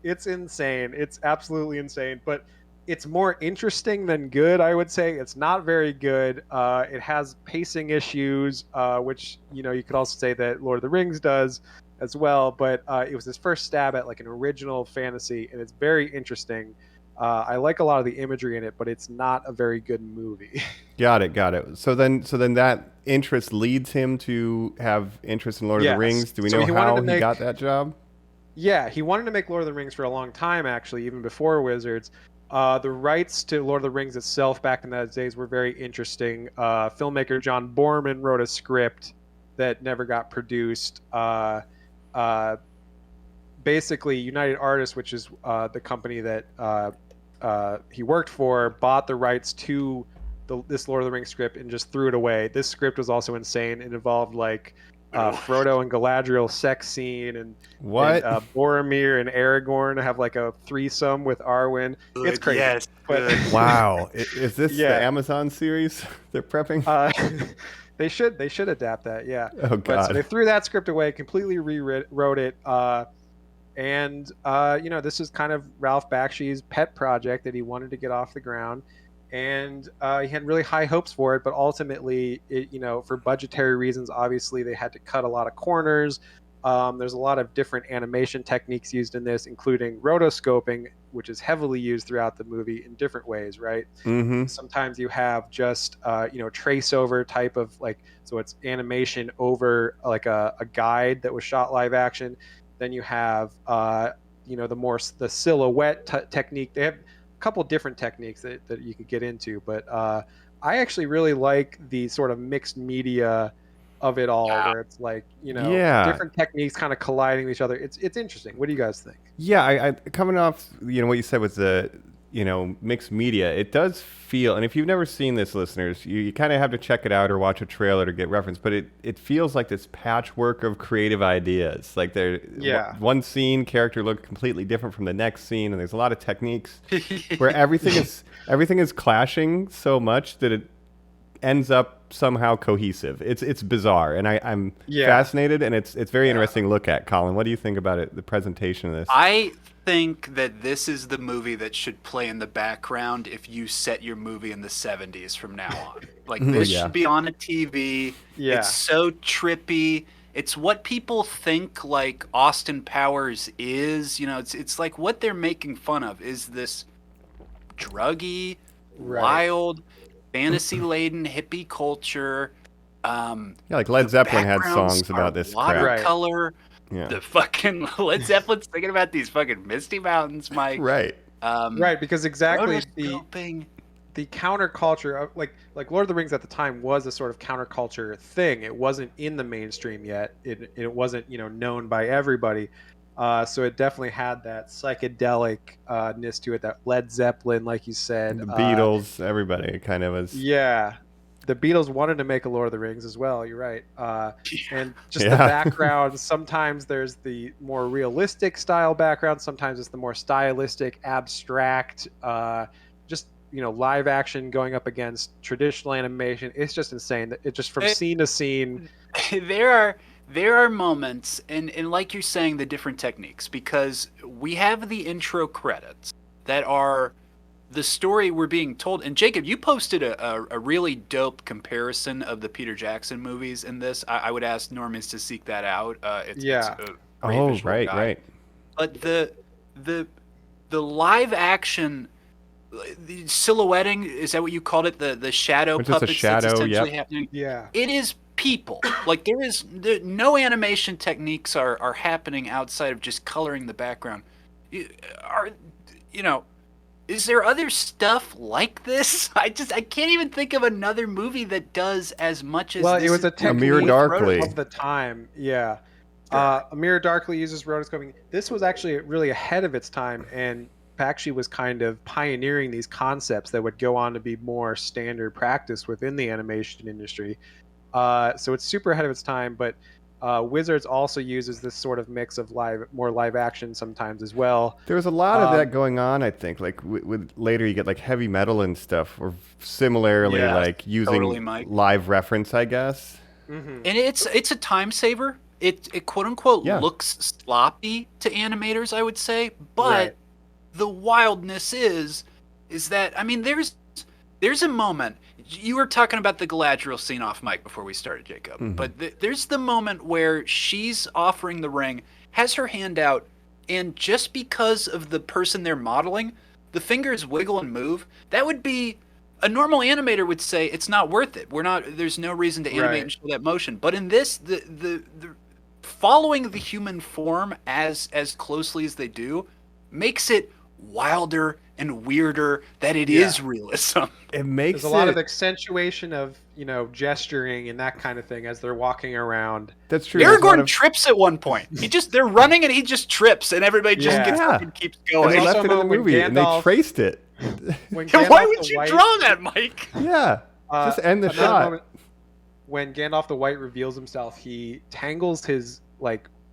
It's insane. It's absolutely insane, but it's more interesting than good, I would say. It's not very good. It has pacing issues, which, you know, you could also say that Lord of the Rings does as well, but it was his first stab at like an original fantasy, and it's very interesting. I like a lot of the imagery in it, but it's not a very good movie. Got it. So then that interest leads him to have interest in Lord of the Rings. Do we know how he got that job? Yeah, he wanted to make Lord of the Rings for a long time, actually, even before Wizards. The rights to Lord of the Rings itself back in those days were very interesting. Filmmaker John Borman wrote a script that never got produced. Basically, United Artists, which is the company that he worked for, bought the rights to this Lord of the Rings script and just threw it away. This script was also insane. It involved like Frodo and Galadriel sex scene, and Boromir and Aragorn have like a threesome with Arwen. It's crazy. Yes. Wow. Is this the Amazon series they're prepping? They should adapt that, yeah. Oh, God. But so they threw that script away, completely rewrote it, and you know, this is kind of Ralph Bakshi's pet project that he wanted to get off the ground, and he had really high hopes for it, but ultimately, you know, for budgetary reasons, obviously they had to cut a lot of corners. There's a lot of different animation techniques used in this, including rotoscoping, which is heavily used throughout the movie in different ways, right? Mm-hmm. Sometimes you have just, you know, trace over type of like, so it's animation over like a guide that was shot live action. Then you have, you know, the silhouette technique. They have a couple different techniques that you could get into, but I actually really like the sort of mixed media of it all, where it's like, you know, different techniques kind of colliding with each other. It's interesting. What do you guys think? Yeah, I coming off, you know, what you said with the, you know, mixed media, it does feel, and if you've never seen this, listeners, you kind of have to check it out or watch a trailer to get reference, but it feels like this patchwork of creative ideas. Like one scene, character looked completely different from the next scene, and there's a lot of techniques where everything is clashing so much that it ends up somehow cohesive. It's bizarre, and I'm fascinated, and it's very interesting to look at. Colin, what do you think about it, the presentation of this? I think that this is the movie that should play in the background if you set your movie in the 70s from now on. Like, this should be on a TV. It's so trippy. It's what people think like Austin Powers is. You know, it's like what they're making fun of is this druggy, wild, fantasy-laden hippie culture. Like Led Zeppelin had songs about this watercolor. The fucking Led Zeppelin's thinking about these fucking misty mountains, Mike. Right. Because exactly the counterculture of like Lord of the Rings at the time was a sort of counterculture thing. It wasn't in the mainstream yet. It wasn't, you know, known by everybody. So it definitely had that psychedelic-ness to it, that Led Zeppelin, like you said. The Beatles, everybody kind of was. Yeah. The Beatles wanted to make a Lord of the Rings as well, you're right. And just the background, sometimes there's the more realistic style background, sometimes it's the more stylistic, abstract, live action going up against traditional animation. It's just insane. It just from scene to scene. There are moments, and like you're saying, the different techniques, because we have the intro credits that are the story we're being told. And Jacob, you posted a really dope comparison of the Peter Jackson movies in this. I would ask Normies to seek that out. It's a great visual guide. Right. But the live action, the silhouetting, is that what you called it? The shadow It's just a puppets shadow, that's essentially happening. Yeah. It is people. Like no animation techniques are happening outside of just coloring the background. Is there other stuff like this? I can't even think of another movie that does as much as. Well, this it was a technique Amir Darkly of the time. Yeah. Amir Darkly uses rotoscoping. This was actually really ahead of its time, and Bakshi was kind of pioneering these concepts that would go on to be more standard practice within the animation industry. So it's super ahead of its time, but Wizards also uses this sort of mix of more live action sometimes as well. There was a lot of that going on, I think. Like with later, you get like heavy metal and stuff, or similarly like using live reference, I guess. Mm-hmm. And it's a time saver. It quote unquote looks sloppy to animators, I would say, but the wildness is that, I mean, there's a moment. You were talking about the Galadriel scene off mic before we started, Jacob. Mm-hmm. But there's the moment where she's offering the ring, has her hand out, and just because of the person they're modeling, the fingers wiggle and move. That would be, a normal animator would say it's not worth it. There's no reason to animate and show that motion. But in this, the following the human form as closely as they do makes it wilder and weirder that it is realism. It makes There's a lot of accentuation of, gesturing and that kind of thing as they're walking around. That's true. Aragorn trips at one point. They're running and he just trips and everybody just gets up and keeps going. They left it in the movie and they traced it. Why would you draw that, Mike? Yeah. Just end the shot. Moment, when Gandalf the White reveals himself, he tangles his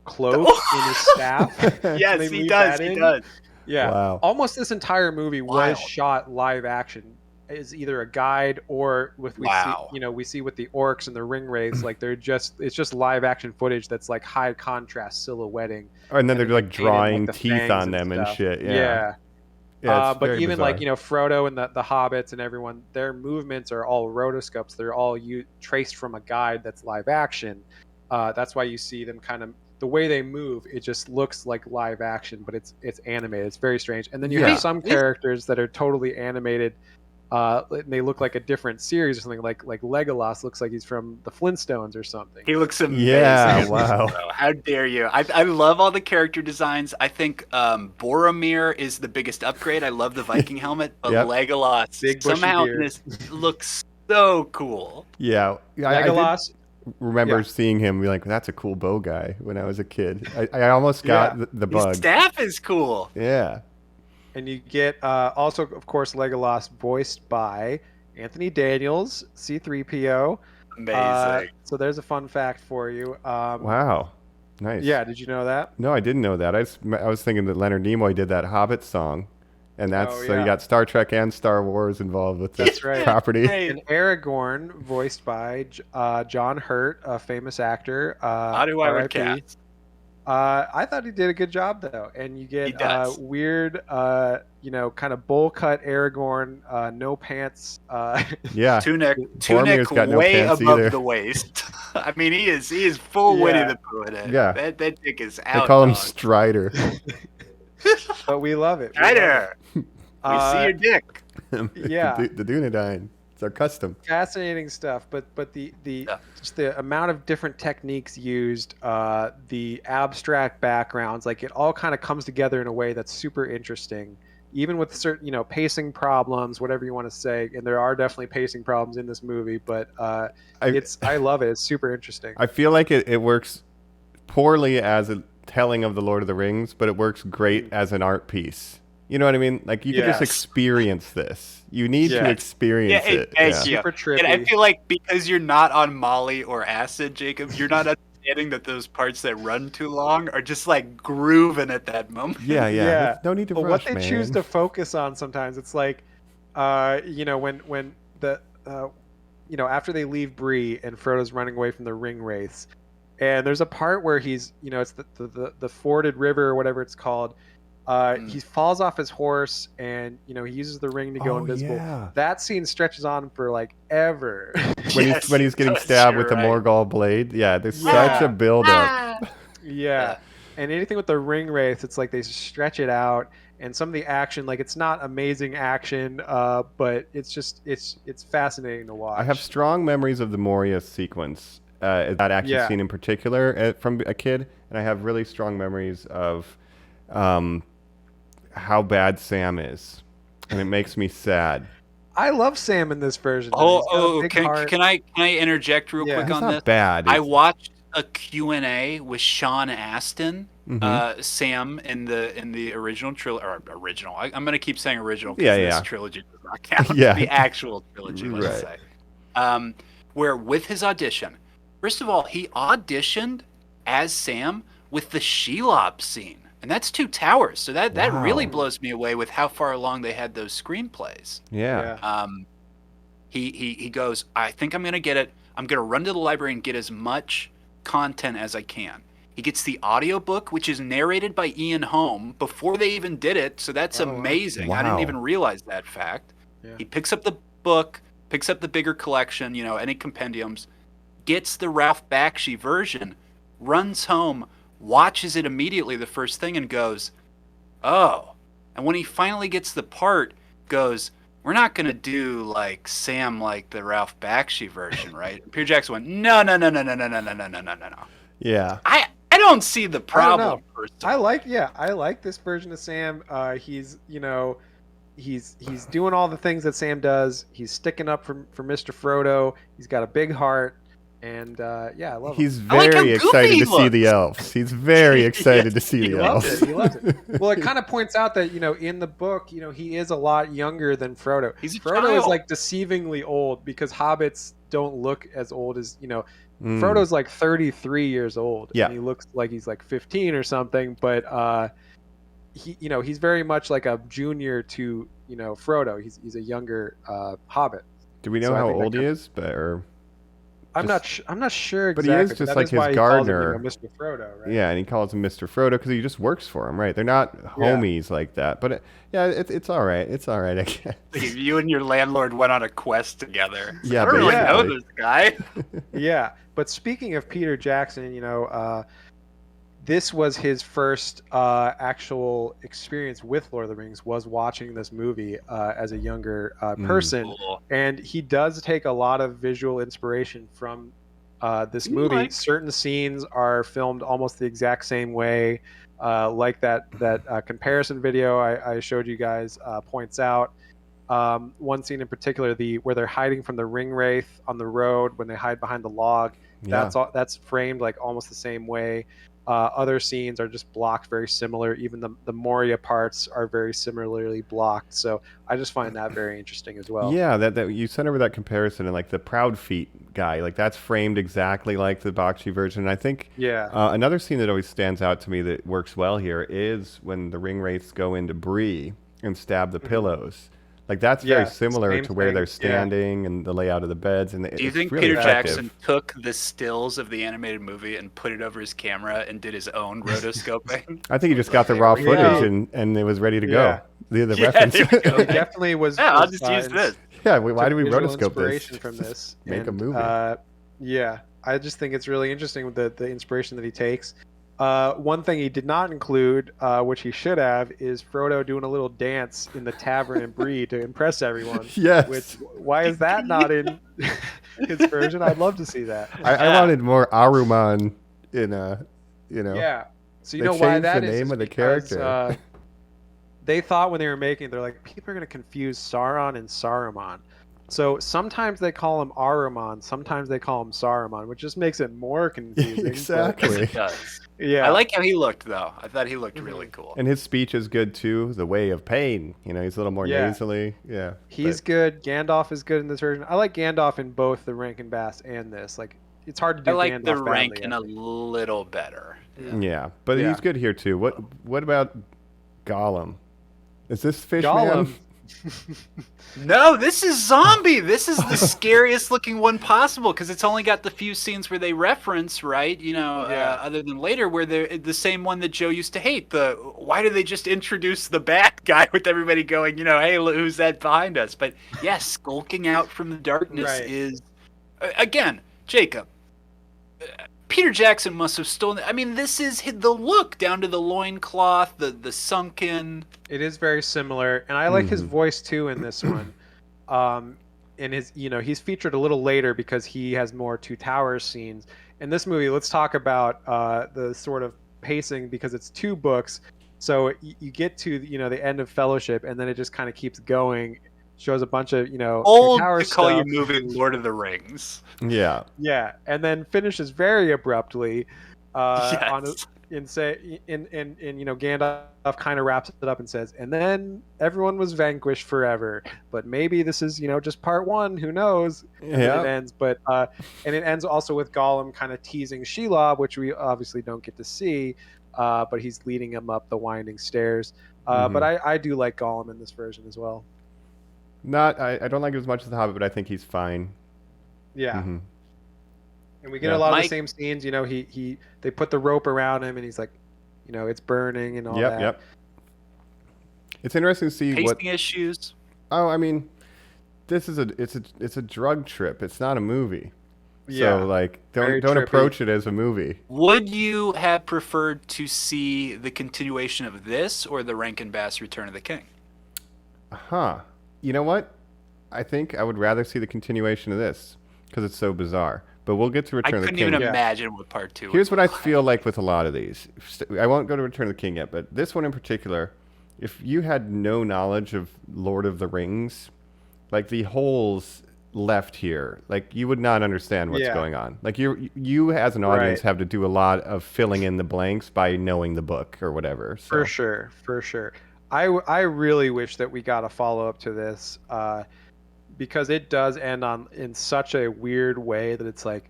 cloak in his staff. Yes, he does. He does. Yeah. Wow. Almost this entire movie was shot live action. Is either a guide or we see with the orcs and the ring wraiths, it's just live action footage that's like high contrast silhouetting. And then they're drawing teeth on them and shit. Yeah. But even bizarre. Frodo and the hobbits and everyone, their movements are all rotoscopes. They're all traced from a guide that's live action. That's why you see them kind of, the way they move, it just looks like live action, but it's animated. It's very strange. And then you have some characters that are totally animated. They look like a different series or something. Like Legolas looks like he's from the Flintstones or something. He looks amazing. Yeah, wow. How dare you? I love all the character designs. I think Boromir is the biggest upgrade. I love the Viking helmet, but Legolas somehow this looks so cool. Yeah, Legolas. I remember seeing him be like, that's a cool bow guy when I was a kid. I almost got the bug. His staff is cool. Yeah. And you get also, of course, Legolas voiced by Anthony Daniels, C-3PO. Amazing. So there's a fun fact for you. Wow. Nice. Yeah, did you know that? No, I didn't know that. I was thinking that Leonard Nimoy did that Hobbit song. And so you got Star Trek and Star Wars involved with this property. And Aragorn, voiced by John Hurt, a famous actor. How do I recast? I thought he did a good job, though. And you get weird, kind of bowl cut Aragorn, no pants. Tunic way above the waist. I mean, he is full Winnie the Pooh in it. Yeah. That dick is out. They call him Strider. But we love it. Strider! We see your dick. Yeah. The Dunedain. It's our custom. Fascinating stuff, but just the amount of different techniques used, the abstract backgrounds, it all kind of comes together in a way that's super interesting. Even with certain, pacing problems, whatever you want to say, and there are definitely pacing problems in this movie, but I love it. It's super interesting. I feel like it works poorly as telling of the Lord of the Rings, but it works great as an art piece. You know what I mean? Like, you can just experience this. You need to experience it. Super trippy. And I feel like because you're not on Molly or acid, Jacob, you're not understanding that those parts that run too long are just like grooving at that moment. Yeah. No need to rush, what they man. choose to focus on sometimes, it's like, when the, after they leave Bree and Frodo's running away from the ring wraiths, and there's a part where he's, it's the forded river or whatever it's called. He falls off his horse and he uses the ring to go invisible. Yeah. That scene stretches on for like ever. when he's getting stabbed with the Morgul blade. Yeah, there's such a build up. Yeah. And anything with the ring wraiths, it's like they stretch it out, and some of the action, like, it's not amazing action, but it's just it's fascinating to watch. I have strong memories of the Moria sequence, that action scene in particular, from a kid, and I have really strong memories of how bad Sam is, and it makes me sad. I love Sam in this version. Can I interject real quick on this? Not bad. I watched a Q&A with Sean Astin, Sam in the original trilogy, or original. I'm going to keep saying original because this trilogy does not count. The actual trilogy, let's say. Where with his audition, first of all, he auditioned as Sam with the Shelob scene. And that's 2 towers, so that really blows me away with how far along they had those screenplays. He goes, I think I'm gonna get it. I'm gonna run to the library and get as much content as I can. He gets the audiobook, which is narrated by Ian Holm before they even did it, so that's amazing. Wow. I didn't even realize that fact. He picks up the book, picks up the bigger collection, any compendiums, gets the Ralph Bakshi version, runs home, watches it immediately the first thing and goes, oh. And when he finally gets the part, goes, we're not going to do like Sam like the Ralph Bakshi version, right? And Peter Jackson went, no. Yeah. I don't see the problem. I like this version of Sam. He's doing all the things that Sam does. He's sticking up for Mr. Frodo. He's got a big heart. And I love him. He's very excited to see the elves. He's very excited to see the elves. He loves it. Well, it kind of points out that, in the book, he is a lot younger than Frodo. Frodo is like deceivingly old because hobbits don't look as old as, Frodo's like 33 years old. Yeah. And he looks like he's like 15 or something, but he's very much like a junior to, Frodo. He's a younger hobbit. Do we know how old he is? I'm not sure exactly. But he is just like his gardener. Mr. Frodo, right? Yeah, and he calls him Mr. Frodo because he just works for him, right? They're not homies like that. But it's all right. It's all right, I guess. You and your landlord went on a quest together. Yeah, I don't really know this guy. Yeah, but speaking of Peter Jackson, this was his first actual experience with Lord of the Rings, was watching this movie as a younger person. Cool. And he does take a lot of visual inspiration from this movie. Certain scenes are filmed almost the exact same way, like that comparison video I showed you guys points out. One scene in particular, where they're hiding from the ring wraith on the road when they hide behind the log. That's framed like almost the same way. Other scenes are just blocked very similar. Even the Moria parts are very similarly blocked. So I just find that very interesting as well. Yeah, that you sent over that comparison, and like the Proud Feet guy, like that's framed exactly like the Bakshi version. And I think another scene that always stands out to me that works well here is when the ring wraiths go into Bree and stab the pillows. Like that's very similar to where they're standing and the layout of the beds. And do you think really Peter Jackson took the stills of the animated movie and put it over his camera and did his own rotoscoping? I think he just got the raw footage and it was ready to go. The reference. It definitely was. Yeah, I'll just use this. Yeah, why do we rotoscope inspiration from this? Make a movie. I just think it's really interesting with the inspiration that he takes. One thing he did not include, which he should have, is Frodo doing a little dance in the tavern in Bree to impress everyone. Yes. Why is that not in his version? I'd love to see that. I wanted more Aruman in Yeah. So they why that the is? name of the character. They thought when they were making it, they're like, people are going to confuse Sauron and Saruman. So sometimes they call him Aruman, sometimes they call him Saruman, which just makes it more confusing. Exactly. It does. Yeah. I like how he looked, though. I thought he looked really cool. And his speech is good too. The way of pain. You know, he's a little more nasally. Yeah. He's good. Gandalf is good in this version. I like Gandalf in both the Rankin Bass and this. Like, it's hard to do I like Gandalf the badly, Rankin I a think. little better. Yeah, but he's good here too. What about Gollum? Is this fish Gollum. man? No, this is zombie. This is the scariest looking one possible because it's only got the few scenes where they reference, right? You know, other than later where they're the same one that Joe used to hate. Why do they just introduce the bad guy with everybody going, you know, hey, who's that behind us? But yes, skulking out from the darkness is again, Jacob. Peter Jackson must have stolen. I mean, this is the look down to the loincloth, the sunken. It is very similar, and I like his voice too in this one. In his, you know, he's featured a little later because he has more Two Towers scenes. In this movie, let's talk about the sort of pacing because it's 2 books. So you get to, you know, the end of Fellowship, and then it just kind of keeps going. Shows a bunch of, you know, old Two Towers to call stuff. you moving Lord of the Rings. Yeah. Yeah, and then finishes very abruptly. Yes. You know, Gandalf kind of wraps it up and says, and then everyone was vanquished forever. But maybe this is, you know, just part 1. Who knows? And then it ends. But and it ends also with Gollum kind of teasing Shelob, which we obviously don't get to see. But he's leading him up the winding stairs. But I do like Gollum in this version as well. I don't like it as much as the Hobbit, but I think he's fine. Yeah. And we get a lot of the same scenes. You know, they put the rope around him, and he's like, you know, it's burning and all that. Yep. It's interesting to see Pacing issues. Oh, I mean, this is it's a drug trip. It's not a movie. Yeah. So like, don't trippy. approach it as a movie. Would you have preferred to see the continuation of this or the Rankin Bass Return of the King? Huh. You know what? I think I would rather see the continuation of this because it's so bizarre. But we'll get to Return of the King. I couldn't even imagine what part 2 Here's would what I feel like with a lot of these. I won't go to Return of the King yet, but this one in particular, if you had no knowledge of Lord of the Rings, like the holes left here, like you would not understand what's going on. Like you as an audience have to do a lot of filling in the blanks by knowing the book or whatever. So. For sure. I really wish that we got a follow-up to this because it does end in such a weird way that it's like,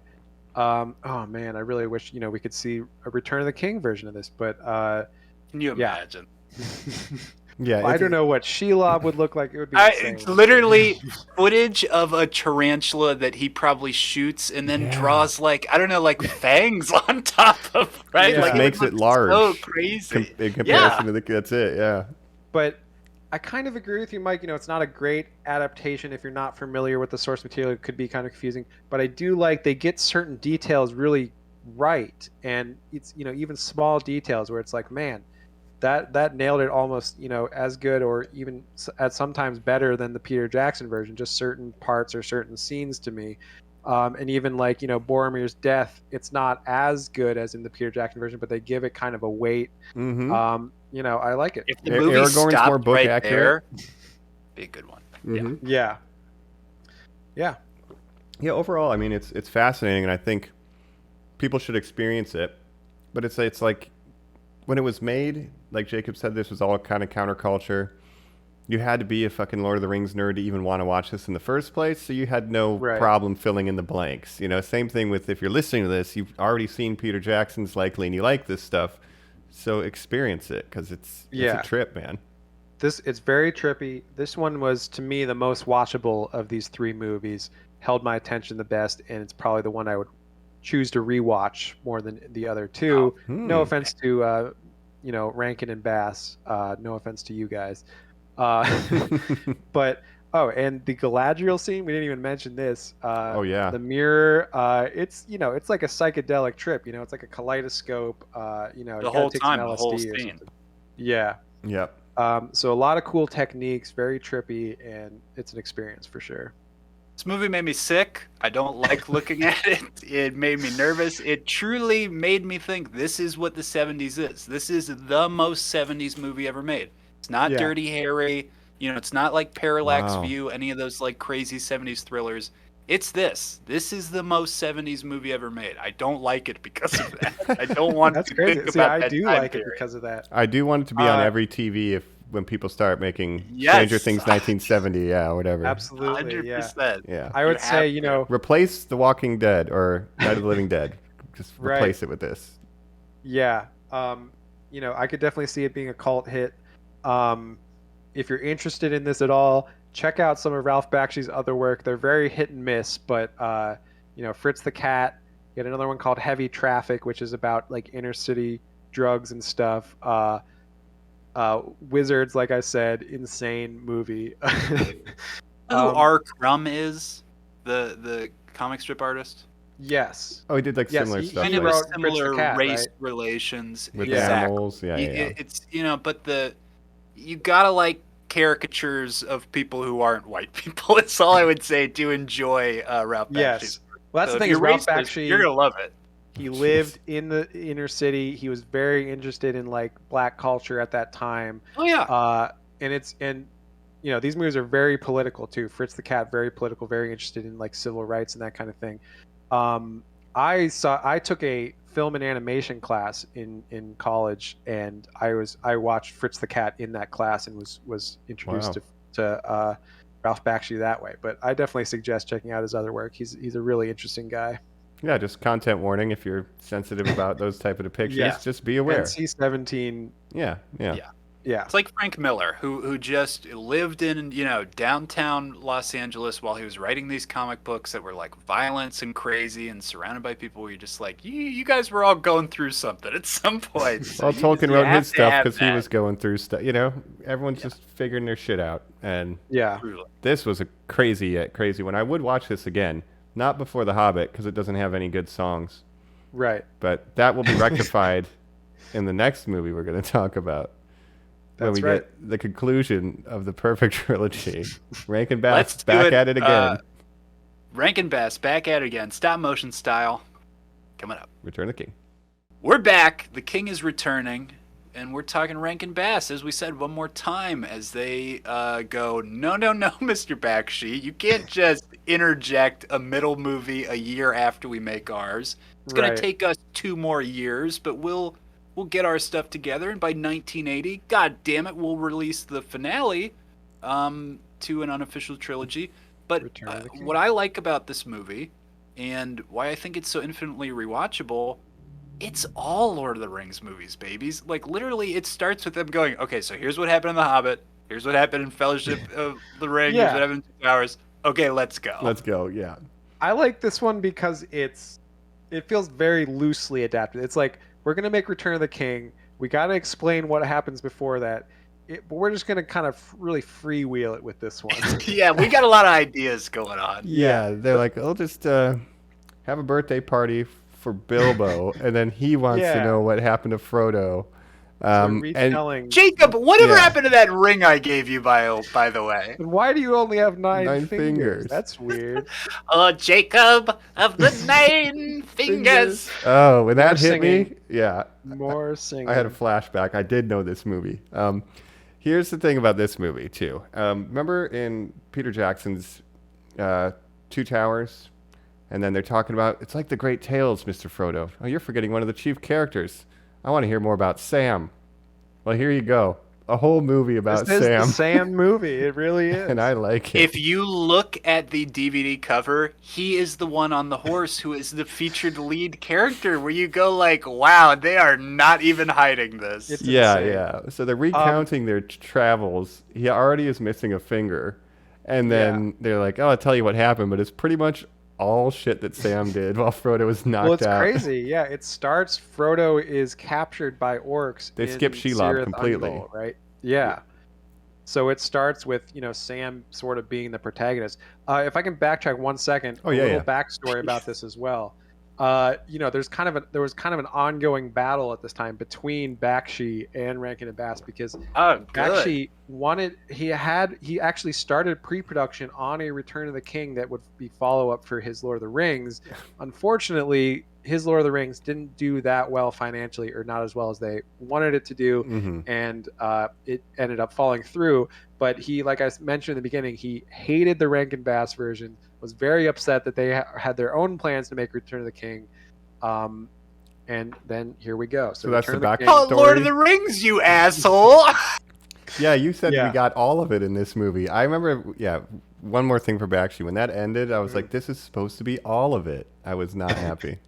oh man, I really wish, you know, we could see a Return of the King version of this. But Can you imagine? Yeah, I don't know what Shelob would look like. It would be it's literally footage of a tarantula that he probably shoots and then draws like, I don't know, like fangs on top of, right? Yeah. Like Makes it large. So crazy. In comparison to that's it, yeah. But I kind of agree with you, Mike. You know, it's not a great adaptation if you're not familiar with the source material. It could be kind of confusing. But I do like they get certain details really right. And it's, you know, even small details where it's like, man, that nailed it almost, you know, as good or even at sometimes better than the Peter Jackson version. Just certain parts or certain scenes to me. And even like, you know, Boromir's death, it's not as good as in the Peter Jackson version, but they give it kind of a weight. You know, I like it. If the movie Aragorn's stopped more book right accurate. there, be a good one. Yeah. Yeah, overall, I mean, it's fascinating, and I think people should experience it. But it's like when it was made, like Jacob said, this was all kind of counterculture. You had to be a fucking Lord of the Rings nerd to even want to watch this in the first place, so you had no problem filling in the blanks. You know, same thing with if you're listening to this, you've already seen Peter Jackson's likely, and you like this stuff, so experience it, because it's a trip, man. It's very trippy. This one was, to me, the most watchable of these 3 movies. Held my attention the best, and it's probably the one I would choose to rewatch more than the other 2. No offense to, you know, Rankin and Bass. No offense to you guys. But and the Galadriel scene, we didn't even mention this. The mirror, it's, you know, it's like a psychedelic trip, you know, it's like a kaleidoscope, you know, The whole time, the whole scene. Yeah. Yep. So a lot of cool techniques, very trippy, and it's an experience for sure. This movie made me sick. I don't like looking at it. It made me nervous. It truly made me think this is what the 70s is. This is the most 70s movie ever made. It's not Dirty Harry. You know, it's not like Parallax Wow. View, any of those like crazy 70s thrillers. It's this. This is the most 70s movie ever made. I don't like it because of that. I don't want That's to crazy. think See, about I that do time like period. it because of that. I do want it to be on Uh, every TV when people start making Yes. Stranger Things 1970, yeah, whatever. Absolutely, yeah. 100%. Yeah. I would say, you know, Replace The Walking Dead or Night of the Living Dead. Just Right. replace it with this. yeah. You know, I could definitely see it being a cult hit. If you're interested in this at all, check out some of Ralph Bakshi's other work. They're very hit and miss, but you know, Fritz the Cat. You had another one called Heavy Traffic, which is about like inner city drugs and stuff. Wizards, like I said, insane movie. Who R. Crumb is? The comic strip artist? Yes. Oh, he did like Yes, similar he- stuff. Kind he of with- wrote Fritz the similar Cat, race right? relations. with Yeah. animals. Yeah, yeah. It's, you know, but you gotta like caricatures of people who aren't white people. It's all I would say to enjoy Ralph Bakshi's Yes. Well, that's So the if thing is you're Ralph racist, Bakshi. you're gonna love it. He lived in the inner city. He was very interested in like black culture at that time. Oh yeah. And you know, these movies are very political too. Fritz the Cat, very political, very interested in like civil rights and that kind of thing. I took a film and animation class in college, and I watched Fritz the Cat in that class and was introduced Wow. to Ralph Bakshi that way. But I definitely suggest checking out his other work. He's a really interesting guy. Yeah, just content warning if you're sensitive about those type of depictions. Yeah. Just be aware. NC-17. Yeah. Yeah. It's like Frank Miller, who just lived in, you know, downtown Los Angeles while he was writing these comic books that were like violence and crazy and surrounded by people where you're just like, you guys were all going through something at some point. So Well, Tolkien wrote his stuff because he that. was going through stuff. You know, everyone's just figuring their shit out. And Yeah. Truly. this was a crazy one. I would watch this again, not before The Hobbit because it doesn't have any good songs. Right. But that will be rectified in the next movie we're going to talk about. When That's we right. get the conclusion of the perfect trilogy. Rankin Let's Bass do back at it again. Rankin Bass back at it again, stop motion style. Coming up. Return of the King. We're back. The king is returning, and we're talking Rankin Bass, as we said one more time, as they go, no, Mr. Bakshi. You can't just interject a middle movie a year after we make ours. It's going Right. to take us 2 more years, but we'll get our stuff together, and by 1980, god damn it, we'll release the finale to an unofficial trilogy. But Return of the King. what I like about this movie, and why I think it's so infinitely rewatchable, it's all Lord of the Rings movies, babies. Like, literally, it starts with them going, okay, so here's what happened in The Hobbit, here's what happened in Fellowship of the Ring, Yeah. here's what happened in 2 Hours. Okay, let's go. Let's go. Yeah. I like this one because it feels very loosely adapted. It's like, we're going to make Return of the King. We got to explain what happens before that. But we're just going to kind of really freewheel it with this one. Yeah, we got a lot of ideas going on. Yeah, they're like, I'll just have a birthday party for Bilbo, and then he wants to Yeah. know what happened to Frodo. So And retelling. Jacob, whatever Yeah. happened to that ring I gave you, by the way? And why do you only have nine Nine fingers. That's weird. Oh, Jacob of the 9 fingers. oh, when that More hit me, singing. yeah, More singing. I had a flashback. I did know this movie. Here's the thing about this movie too. Remember in Peter Jackson's 2 Towers, and then they're talking about it's like the Great Tales, Mr. Frodo. Oh, you're forgetting one of the chief characters. I want to hear more about Sam. Well, here you go. A whole movie about This is Sam. the Sam movie. It really is. And I like it. If you look at the DVD cover, he is the one on the horse who is the featured lead character, where you go like, wow, they are not even hiding this. It's yeah, insane. yeah. So they're recounting their travels. He already is missing a finger. And then they're like, oh, I'll tell you what happened, but it's pretty much all shit that Sam did while Frodo was knocked Well, it's out. crazy. Yeah, it starts. Frodo is captured by orcs. They in skip Shelob Cirith completely. Ungol, right? Yeah. So it starts with Sam sort of being the protagonist. If I can backtrack 1 second, Oh, yeah, a little yeah. backstory about this as well. there was kind of an ongoing battle at this time between Bakshi and Rankin and Bass because Bakshi he actually started pre-production on a Return of the King that would be follow-up for his Lord of the Rings. Unfortunately, his Lord of the Rings didn't do that well financially, or not as well as they wanted it to do, and it ended up falling through. But he, like I mentioned in the beginning, he hated the Rankin Bass version, was very upset that they had their own plans to make Return of the King. And then here we go. So that's the back Oh, story. Lord of the Rings, you asshole! Yeah, you said we got all of it in this movie. I remember, one more thing for Bakshi. When that ended, I was like, this is supposed to be all of it. I was not happy.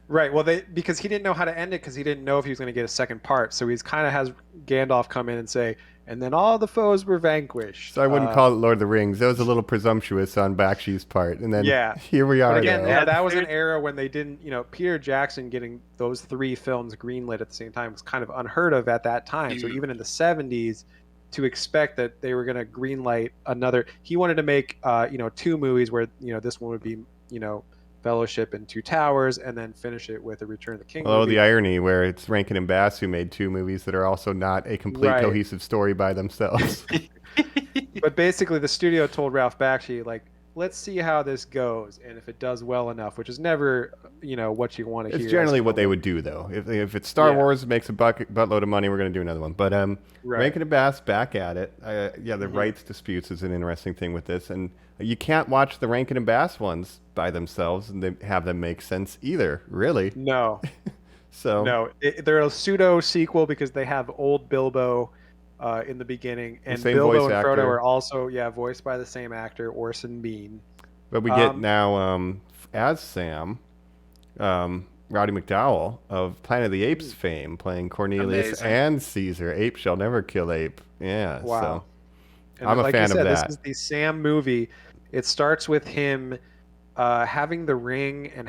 Right. Well, because he didn't know how to end it because he didn't know if he was going to get a second part. So he's kind of has Gandalf come in and say, and then all the foes were vanquished. So I wouldn't call it Lord of the Rings. That was a little presumptuous on Bakshi's part. And then here we are. But again, that was an era when they didn't, Peter Jackson getting those 3 films greenlit at the same time was kind of unheard of at that time. So even in the 70s, to expect that they were going to greenlight another, he wanted to make, 2 movies where, this one would be, Fellowship and Two Towers, and then finish it with a Return of the King. The irony where it's Rankin and Bass who made 2 movies that are also not a complete cohesive story by themselves. But basically, the studio told Ralph Bakshi, like, let's see how this goes, and if it does well enough, which is never, what you want to hear. It's generally what they would do, though. If it's Star Wars, makes a buttload of money, we're going to do another one. But Rankin and Bass back at it. The rights disputes is an interesting thing with this, and you can't watch the Rankin and Bass ones by themselves and they have them make sense either, really. No. No, they're a pseudo sequel because they have old Bilbo in the beginning, and Bilbo and Frodo are also voiced by the same actor, Orson Bean. But we get now as Sam, Roddy McDowell of Planet of the Apes fame, playing Cornelius and Caesar. Ape shall never kill ape. Yeah. Wow. So and I'm a fan of that. This is the Sam movie. It starts with him having the ring and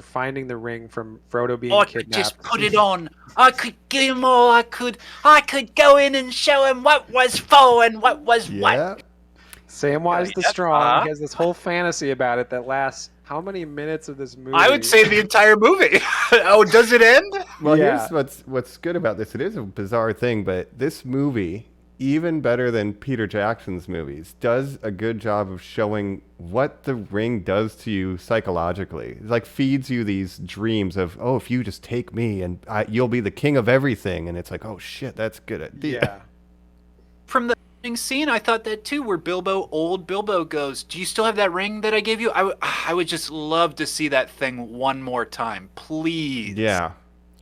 finding the ring from Frodo being kidnapped. I could just put it on. I could give him all. I could go in and show him what was for and what was what. Samwise the Strong. He has this whole fantasy about it that lasts how many minutes of this movie? I would say the entire movie. Oh, does it end? Well, here's what's good about this. It is a bizarre thing, but this movie, even better than Peter Jackson's movies, does a good job of showing what the ring does to you psychologically. It like feeds you these dreams of, oh, if you just take me and you'll be the king of everything. And it's like, oh shit, that's a good idea. Yeah. From the scene, I thought that too, where old Bilbo goes, do you still have that ring that I gave you? I would just love to see that thing one more time, please. Yeah.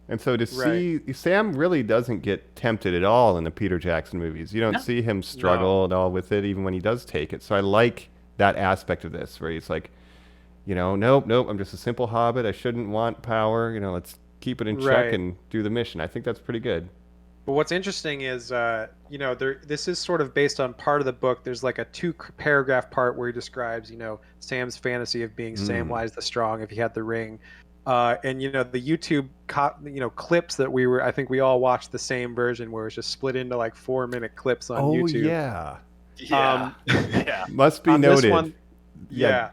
And so to see, Sam really doesn't get tempted at all in the Peter Jackson movies. You don't see him struggle at all with it, even when he does take it. So I like that aspect of this, where he's like, nope, I'm just a simple hobbit. I shouldn't want power. Let's keep it in check and do the mission. I think that's pretty good. But what's interesting is, this is sort of based on part of the book. There's like a 2-paragraph part where he describes, Sam's fantasy of being Samwise the Strong if he had the ring. And the YouTube clips that I think we all watched the same version where it's just split into like 4-minute clips on YouTube. Yeah. Must be noted.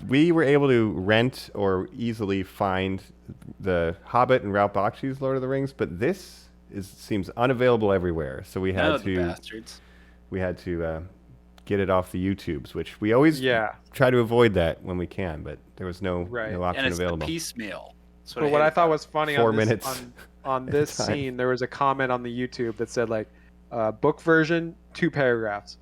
We were able to rent or easily find the Hobbit and Ralph Bakshi's Lord of the Rings, but this seems unavailable everywhere. So we had to get it off the YouTubes, which we always try to avoid that when we can, but there was no option and it's available. The piecemeal. But what I thought was funny 4 minutes on this scene, there was a comment on the YouTube that said like, book version, 2 paragraphs.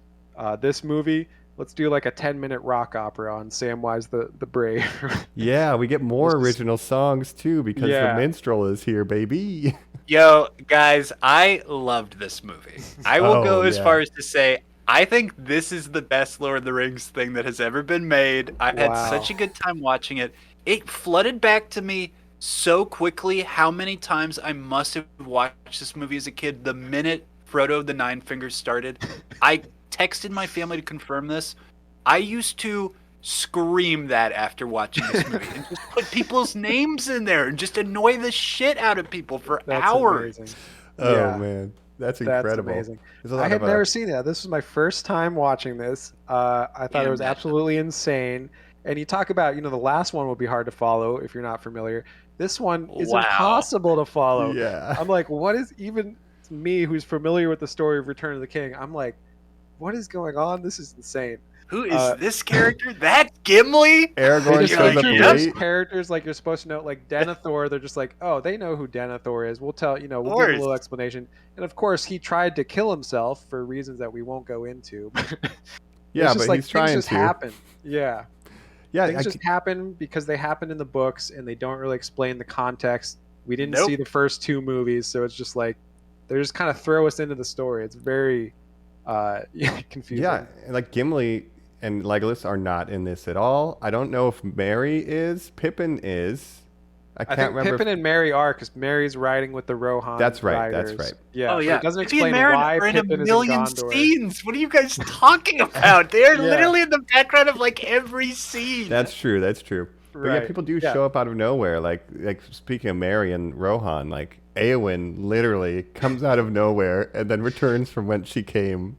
This movie, let's do like a 10-minute rock opera on Samwise the Brave. Yeah, we get more original songs too because the minstrel is here, baby. Yo, guys, I loved this movie. I will go as far as to say I think this is the best Lord of the Rings thing that has ever been made. I had such a good time watching it. It flooded back to me so quickly how many times I must have watched this movie as a kid. The minute Frodo the Nine Fingers started, I texted my family to confirm this. I used to scream that after watching this movie and just put people's names in there and just annoy the shit out of people for hours. Amazing. Oh man, that's incredible. That's amazing. I had never seen that. This was my first time watching this. I thought it was absolutely insane. And you talk about, the last one will be hard to follow if you're not familiar. This one is Wow. impossible to follow. Yeah. I'm like, what is even me who's familiar with the story of Return of the King? I'm like, what is going on? This is insane. Who is this character? That Gimli? Aragorn They just shows up introduce late. characters like you're supposed to know, like Denethor. They're just like, oh, they know who Denethor is. We'll tell, we'll give a course. little explanation. And of course, he tried to kill himself for reasons that we won't go into. Yeah, It's just but like, he's trying things just to. happen. Yeah. Yeah, Things just happen because they happen in the books and they don't really explain the context. We didn't Nope. see the first two movies, so it's just like they just kind of throw us into the story. It's very confusing. yeah, like Gimli and Legolas are not in this at all. I don't know if Merry is. Pippin is. I I can't think remember. Pippin and Merry are because Merry's riding with the Rohan. That's right, that's riders. right. Yeah. Oh but yeah. It doesn't Pippin and explain Merry why are in a Pippin is million in Gondor. scenes. What are you guys talking about? They're Yeah. literally in the background of like every scene. That's true. That's true. But yeah, Right. people do Yeah. show up out of nowhere. Like speaking of Merry and Rohan, like Eowyn literally comes out of nowhere and then returns from whence she came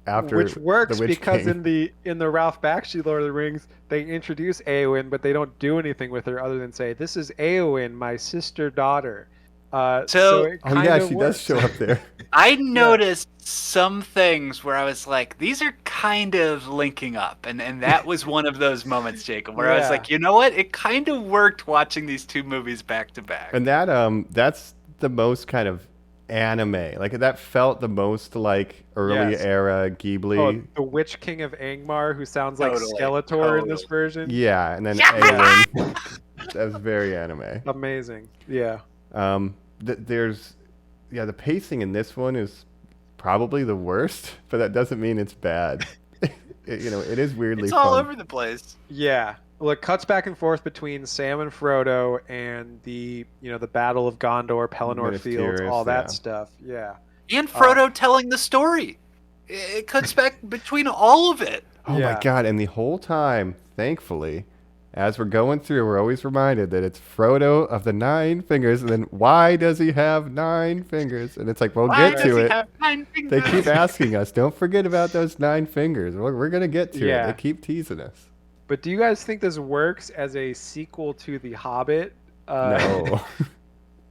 after Which works the Witch because King. in the Ralph Bakshi Lord of the Rings, they introduce Eowyn, but they don't do anything with her other than say, "This is Eowyn, my sister daughter." So it Oh yeah, kinda she works. does show up there. I noticed some things where I was like, these are kind of linking up. And that was one of those moments, Jacob, where I was Yeah. like, you know what? It kind of worked watching these two movies back to back. And that's the most kind of anime. Like that felt the most like early Yes. era Ghibli. Oh, the Witch King of Angmar, who sounds like Totally, Skeletor in this totally. version. Yeah, and then Eowyn. That was very anime. Amazing. Yeah. There's the pacing in this one is probably the worst, but that doesn't mean it's bad. It is weirdly It's fun. all over the place. Yeah. Well, it cuts back and forth between Sam and Frodo and the Battle of Gondor, Pelennor Fields, Ministerious, all that yeah. stuff. Yeah. And Frodo telling the story. It cuts back between all of it. Oh Yeah. my god! And the whole time, thankfully, as we're going through, we're always reminded that it's Frodo of the 9 fingers. And then why does he have 9 fingers? And it's like, we'll Why get does to he it. have 9 They fingers? keep asking us, don't forget about those 9 fingers. We're gonna get to Yeah. it. They keep teasing us. But do you guys think this works as a sequel to The Hobbit? No.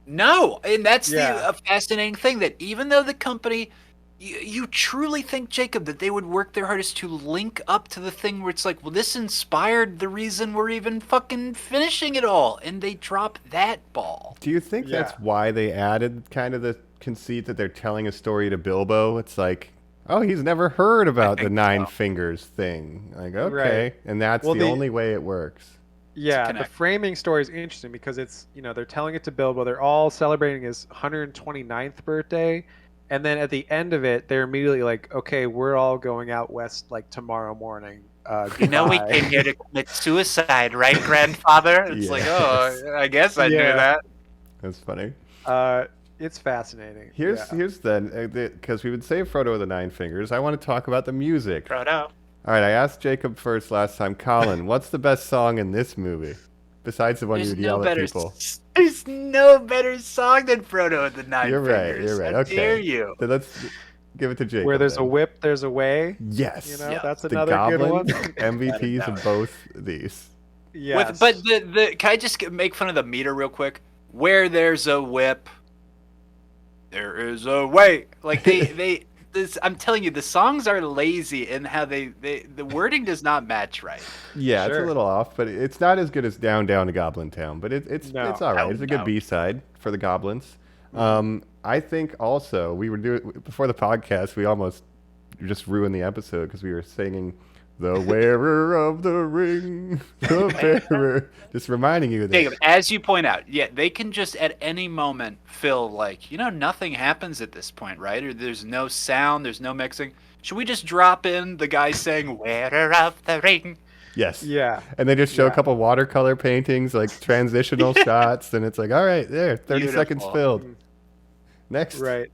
No, and that's Yeah. the fascinating thing, that even though the company, you truly think, Jacob, that they would work their hardest to link up to the thing where it's like, well, this inspired the reason we're even fucking finishing it all, and they drop that ball. Do you think Yeah. that's why they added kind of the conceit that they're telling a story to Bilbo? It's like, oh, he's never heard about the think 9 so. fingers thing. Like, okay. Right. And that's Well, the only way it works. Yeah, the connect. framing story is interesting because it's, they're telling it to Bilbo. They're all celebrating his 129th birthday. And then at the end of it, they're immediately like, okay, we're all going out west like tomorrow morning. You know, we goodbye." came here to commit suicide, right, grandfather? It's like, Yes. oh, I guess I knew Yeah. that. That's funny. It's fascinating. Here's Yeah. then, because we would say Frodo of the 9 fingers, I want to talk about the music. Frodo. All right, I asked Jacob first last time. Colin, what's the best song in this movie? Besides the one you There's would no yell at better. people. There's no better song than Frodo and the 9 You're right, Fingers. you're right. How Okay. dare you? Then let's give it to Jacob. Where there's a then. whip, there's a way. Yes. Yeah. That's The another good one. Goblins, MVPs of both these. Yes. But can I just make fun of the meter real quick? Where there's a whip, there is a way. Like I'm telling you, the songs are lazy in how the wording does not match right. Yeah, it's Sure. a little off, but it's not as good as Down Down to Goblin Town. But it's No. all right. No, It's a good no. B-side for the Goblins. I think also we were doing before the podcast. We almost just ruined the episode because we were singing "The Wearer of the Ring," the bearer. Just reminding you that. Jacob, as you point out, yeah, they can just at any moment feel like, nothing happens at this point, right? Or there's no sound, there's no mixing. Should we just drop in the guy saying "Wearer of the Ring"? Yes. yeah. And they just show a Yeah. couple watercolor paintings, like transitional shots, and it's like, all right, there, 30 seconds Beautiful. filled. Next. Right.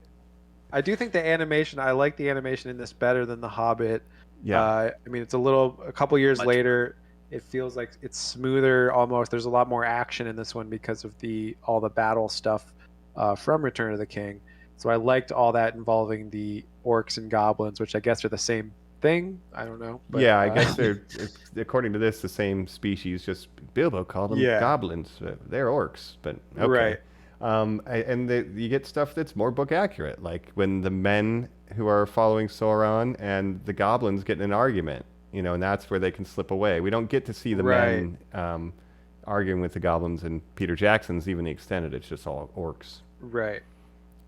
I do think the animation, I like the animation in this better than The Hobbit. Yeah. I mean, it's a couple years Much later, it feels like it's smoother almost. There's a lot more action in this one because of all the battle stuff from Return of the King. So I liked all that involving the orcs and goblins, which I guess are the same thing. I don't know. But, yeah, I guess they're according to this the same species. Just Bilbo called them goblins. They're orcs, but okay. Right. You get stuff that's more book accurate, like when the men who are following Sauron and the goblins get in an argument, and that's where they can slip away. We don't get to see the men arguing with the goblins in Peter Jackson's, even the extended. It's just all orcs. Right.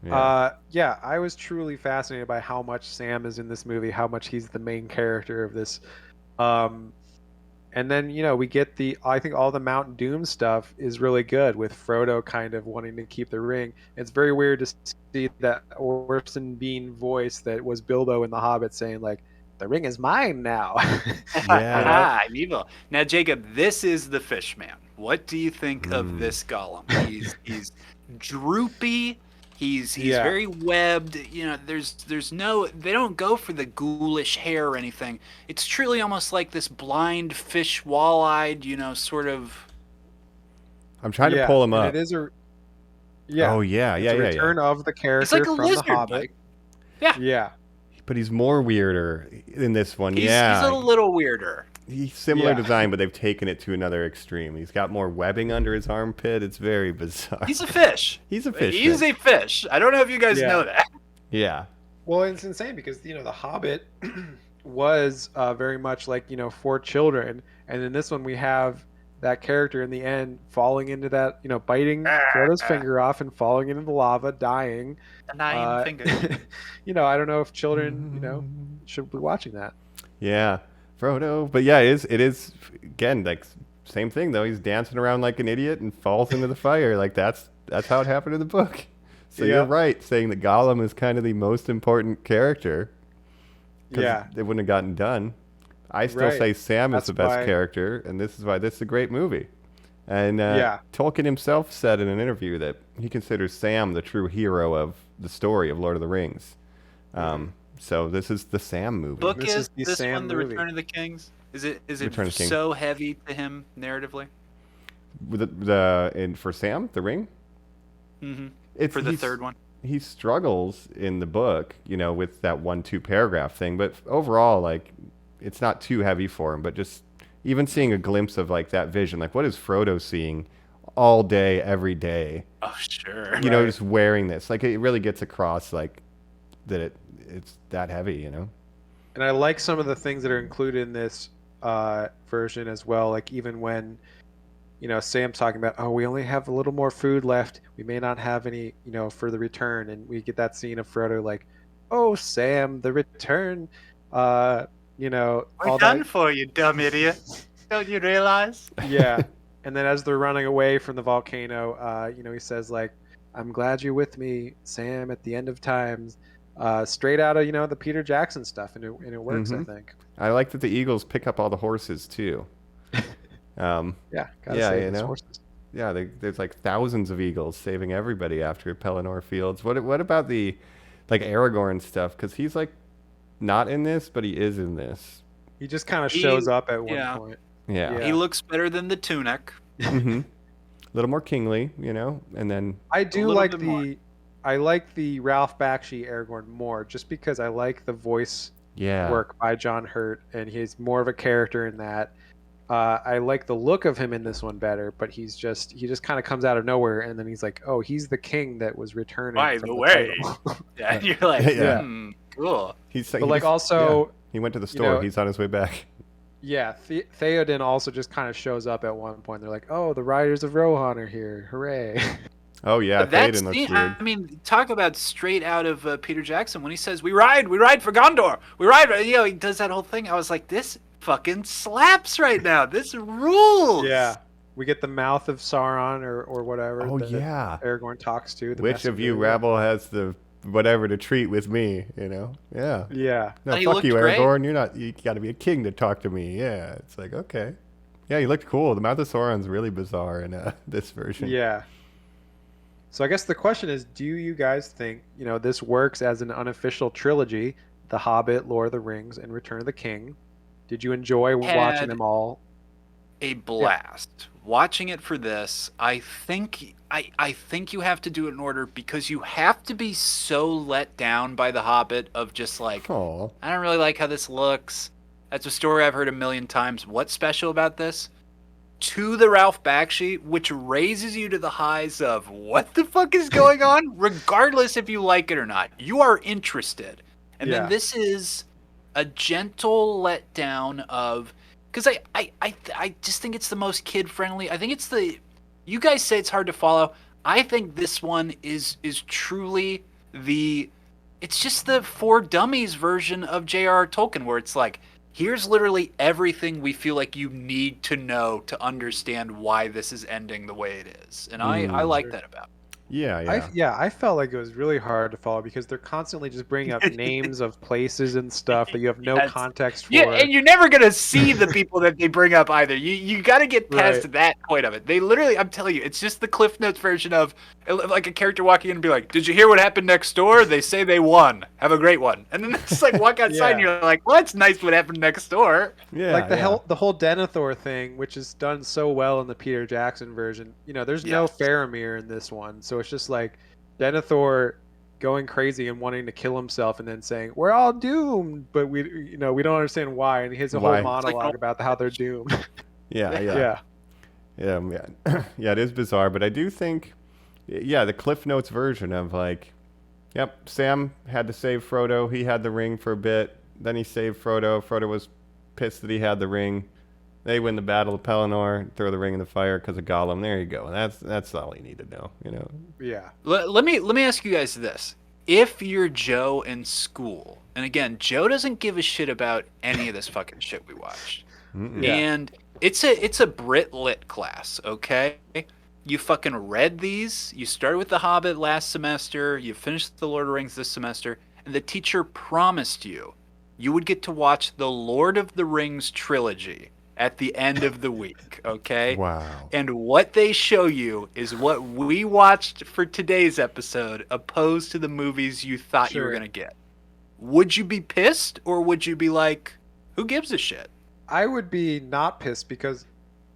Yeah. I was truly fascinated by how much Sam is in this movie, how much he's the main character of this. And then, we get I think all the Mount Doom stuff is really good with Frodo kind of wanting to keep the ring. It's very weird to see that Orson Bean voice that was Bilbo in The Hobbit saying, like, the ring is mine now. Yeah. I'm evil. Now, Jacob, this is the fish man. What do you think of this Gollum? He's droopy. He's very webbed. There's no, they don't go for the ghoulish hair or anything. It's truly almost like this blind fish, wall-eyed, sort of. I'm trying to pull him up. It is a. Yeah. Oh yeah, it's a return of the character it's like a from lizard, The Hobbit. Yeah. But he's more weirder in this one. He's a little weirder. He's similar design, but they've taken it to another extreme. He's got more webbing under his armpit. It's very bizarre. He's a fish. He's a fish. He's a fish. I don't know if you guys know that. Yeah. Well, it's insane because, The Hobbit was very much like, for children. And in this one, we have that character in the end falling into that, biting Frodo's finger off and falling into the lava, dying. A dying finger. I don't know if children, should be watching that. Yeah. Frodo. But yeah, it is again, like, same thing, though. He's dancing around like an idiot and falls into the fire. Like, that's how it happened in the book. So you're right, saying that Gollum is kind of the most important character. It wouldn't have gotten done. I still say Sam is the best character, and this is why this is a great movie. And Tolkien himself said in an interview that he considers Sam the true hero of the story of Lord of the Rings. So this is the Sam movie. Book this is the this Sam one, The movie. Return of the Kings? Is it King. so heavy to him narratively? For Sam, The Ring? Mm-hmm. For the third one? He struggles in the book, with that 1-2 paragraph thing. But overall, like, it's not too heavy for him. But just even seeing a glimpse of, like, that vision. Like, what is Frodo seeing all day, every day? Oh, sure. Just wearing this. Like, it really gets across, like, that it's that heavy, And I like some of the things that are included in this version as well. Like, even when, Sam's talking about, we only have a little more food left. We may not have any, for the return. And we get that scene of Frodo like, oh, Sam, the return, We're done for, you dumb idiot. Don't you realize? Yeah. And then as they're running away from the volcano, he says, like, I'm glad you're with me, Sam, at the end of times. Straight out of, the Peter Jackson stuff. And it works, I think. I like that the Eagles pick up all the horses, too. Gotta save those horses. Yeah, there's like thousands of eagles saving everybody after Pelennor Fields. What about the, like, Aragorn stuff? Because he's, like, not in this, but he is in this. He just kind of shows up at one point. Yeah. He looks better than the tunic. A little more kingly, and then... I do like I like the Ralph Bakshi Aragorn more, just because I like the voice work by John Hurt, and he's more of a character in that. I like the look of him in this one better, but he just kind of comes out of nowhere, and then he's like, oh, he's the king that was returning. By the way. Yeah, and you're like, cool. He went to the store. He's on his way back. Yeah, Theoden also just kind of shows up at one point. They're like, oh, the Riders of Rohan are here. Hooray. Oh, yeah, Theoden looks weird. I mean, talk about straight out of Peter Jackson. When he says, we ride for Gondor. We ride. He does that whole thing. I was like, this fucking slaps right now. This rules. Yeah. We get the mouth of Sauron or whatever. Oh, yeah. Aragorn talks to. Which of you rabble has the whatever to treat with me, Yeah. Yeah. No, fuck you, Aragorn. You got to be a king to talk to me. Yeah. It's like, okay. Yeah, he looked cool. The mouth of Sauron's really bizarre in this version. Yeah. So I guess the question is, do you guys think, this works as an unofficial trilogy, The Hobbit, Lord of the Rings, and Return of the King? Did you enjoy watching them all? A blast watching it for this, I think you have to do it in order because you have to be so let down by The Hobbit of just like, Aw. I don't really like how this looks. That's a story I've heard a million times. What's special about this? To the Ralph Bakshi, which raises you to the highs of what the fuck is going on, regardless if you like it or not. You are interested. And then this is a gentle letdown of, because I just think it's the most kid friendly. I think it's you guys say it's hard to follow. I think this one is truly it's just the for dummies version of J.R.R. Tolkien, where it's like, here's literally everything we feel like you need to know to understand why this is ending the way it is. And I like that about it. Yeah. I felt like it was really hard to follow because they're constantly just bringing up names of places and stuff that you have no context for. Yeah, and you're never going to see the people that they bring up either. You got to get past that point of it. They literally, I'm telling you, it's just the Cliff Notes version of like a character walking in and be like, did you hear what happened next door? They say they won. Have a great one. And then it's like walk outside and you're like, well, that's nice what happened next door. Yeah, like the whole Denethor thing, which is done so well in the Peter Jackson version. You know, there's no Faramir in this one, so it's just like Denethor going crazy and wanting to kill himself, and then saying we're all doomed, but we don't understand why, and he has a whole monologue about how they're doomed. Yeah. It is bizarre, but I do think, the Cliff Notes version of like, Sam had to save Frodo. He had the ring for a bit. Then he saved Frodo. Frodo was pissed that he had the ring. They win the Battle of Pelennor, throw the ring in the fire because of Gollum. There you go. That's all you need to know, Yeah. Let me ask you guys this. If you're Joe in school, and again, Joe doesn't give a shit about any of this fucking shit we watched. And it's a Brit Lit class, okay? You fucking read these. You started with The Hobbit last semester. You finished The Lord of the Rings this semester. And the teacher promised you would get to watch The Lord of the Rings trilogy at the end of the week, okay? Wow. And what they show you is what we watched for today's episode, opposed to the movies you thought you were going to get. Would you be pissed, or would you be like, who gives a shit? I would be not pissed because,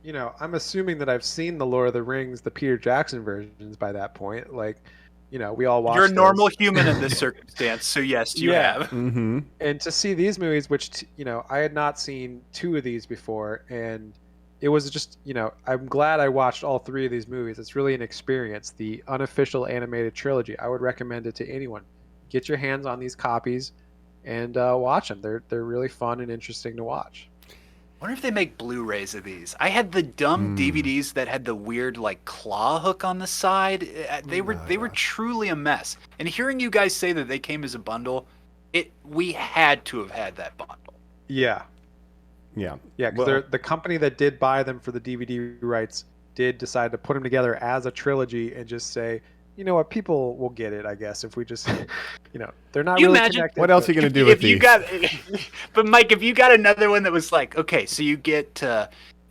I'm assuming that I've seen The Lord of the Rings, the Peter Jackson versions by that point. Like, we all watched You're a normal human in this circumstance, so yes, you have. Mm-hmm. And to see these movies, which, I had not seen 2 of these before, and it was just, I'm glad I watched all 3 of these movies. It's really an experience. The Unofficial Animated Trilogy, I would recommend it to anyone. Get your hands on these copies and watch them. They're really fun and interesting to watch. I wonder if they make Blu-rays of these. I had the dumb DVDs that had the weird like claw hook on the side. They were truly a mess. And hearing you guys say that they came as a bundle, we had to have had that bundle. Yeah. Yeah. Yeah, because the company that did buy them for the DVD rights did decide to put them together as a trilogy and just say, you know what, people will get it, I guess, if we just, they're not really connected. What else are you going to do with these? But Mike, if you got another one that was like, okay, so you get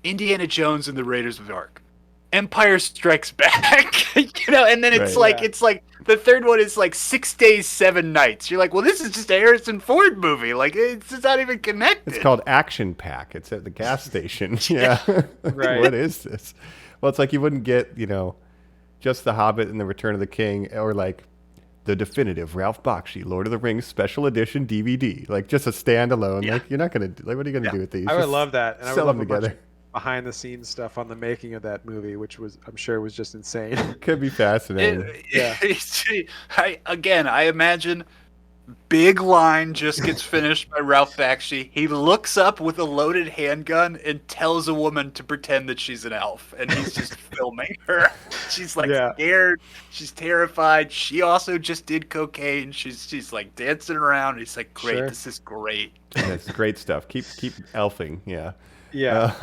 Indiana Jones and the Raiders of the Ark, Empire Strikes Back, and then it's it's like the third one is like 6 Days, 7 Nights. You're like, well, this is just a Harrison Ford movie. Like, it's just not even connected. It's called Action Pack. It's at the gas station. Yeah. Right. What is this? Well, it's like you wouldn't get, just The Hobbit and The Return of the King, or like the definitive Ralph Bakshi Lord of the Rings special edition DVD, like just a standalone. Like, you're not gonna what are you gonna do with these? I would love that, and I would sell love them together. Behind the scenes stuff on the making of that movie, which I'm sure was just insane. Could be fascinating. I imagine big line just gets finished by Ralph Bakshi. He looks up with a loaded handgun and tells a woman to pretend that she's an elf, and he's just filming her. She's like scared. She's terrified. She also just did cocaine. She's like dancing around. He's like, great, this is great. That's great stuff. Keep elfing. Yeah. Yeah.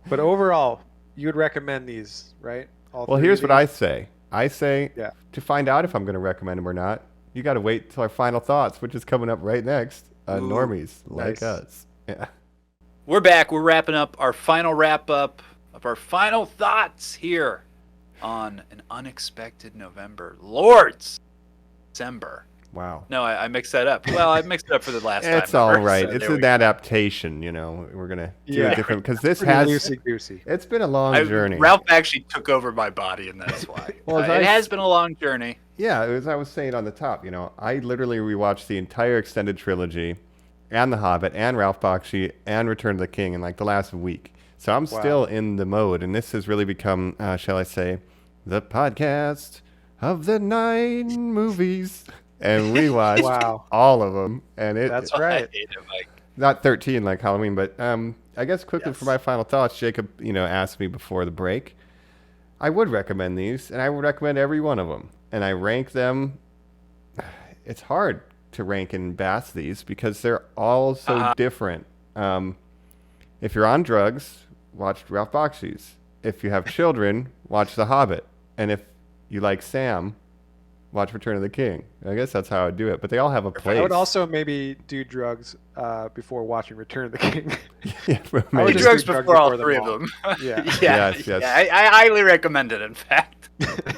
But overall, you would recommend these, right? Well, here's what I say. I say to find out if I'm going to recommend them or not, you got to wait till our final thoughts, which is coming up right next. Normies Like Us. Yeah. We're back. We're wrapping up our final wrap-up of our final thoughts here on an unexpected November. Lords! December. Wow. No, I mixed that up. Well, I mixed it up for the last time. It's all remember? right. So It's there we an go. adaptation, you know. We're going to do it different because this Pretty has loosey-goosey. it's been a long journey. Ralph actually took over my body, and that's why. Well, as It has been a long journey. Yeah, as I was saying on the top, you know, I literally rewatched the entire extended trilogy and The Hobbit and Ralph Bakshi and Return of the King in like the last week. So I'm still in the mode, and this has really become, shall I say, the podcast of the 9 movies. And we watched all of them. And That's right. I hate it, Mike. Not 13 like Halloween, but I guess quickly for my final thoughts, Jacob, you know, asked me before the break. I would recommend these, and I would recommend every one of them. And I rank them. It's hard to rank and bass these because they're all so different. If you're on drugs, watch Ralph Bakshi's. If you have children, watch The Hobbit. And if you like Sam, watch Return of the King. I guess that's how I would do it. But they all have a place. I would also maybe do drugs before watching Return of the King. I would do drugs before all 3 of them. Yeah. Yes. I highly recommend it, in fact.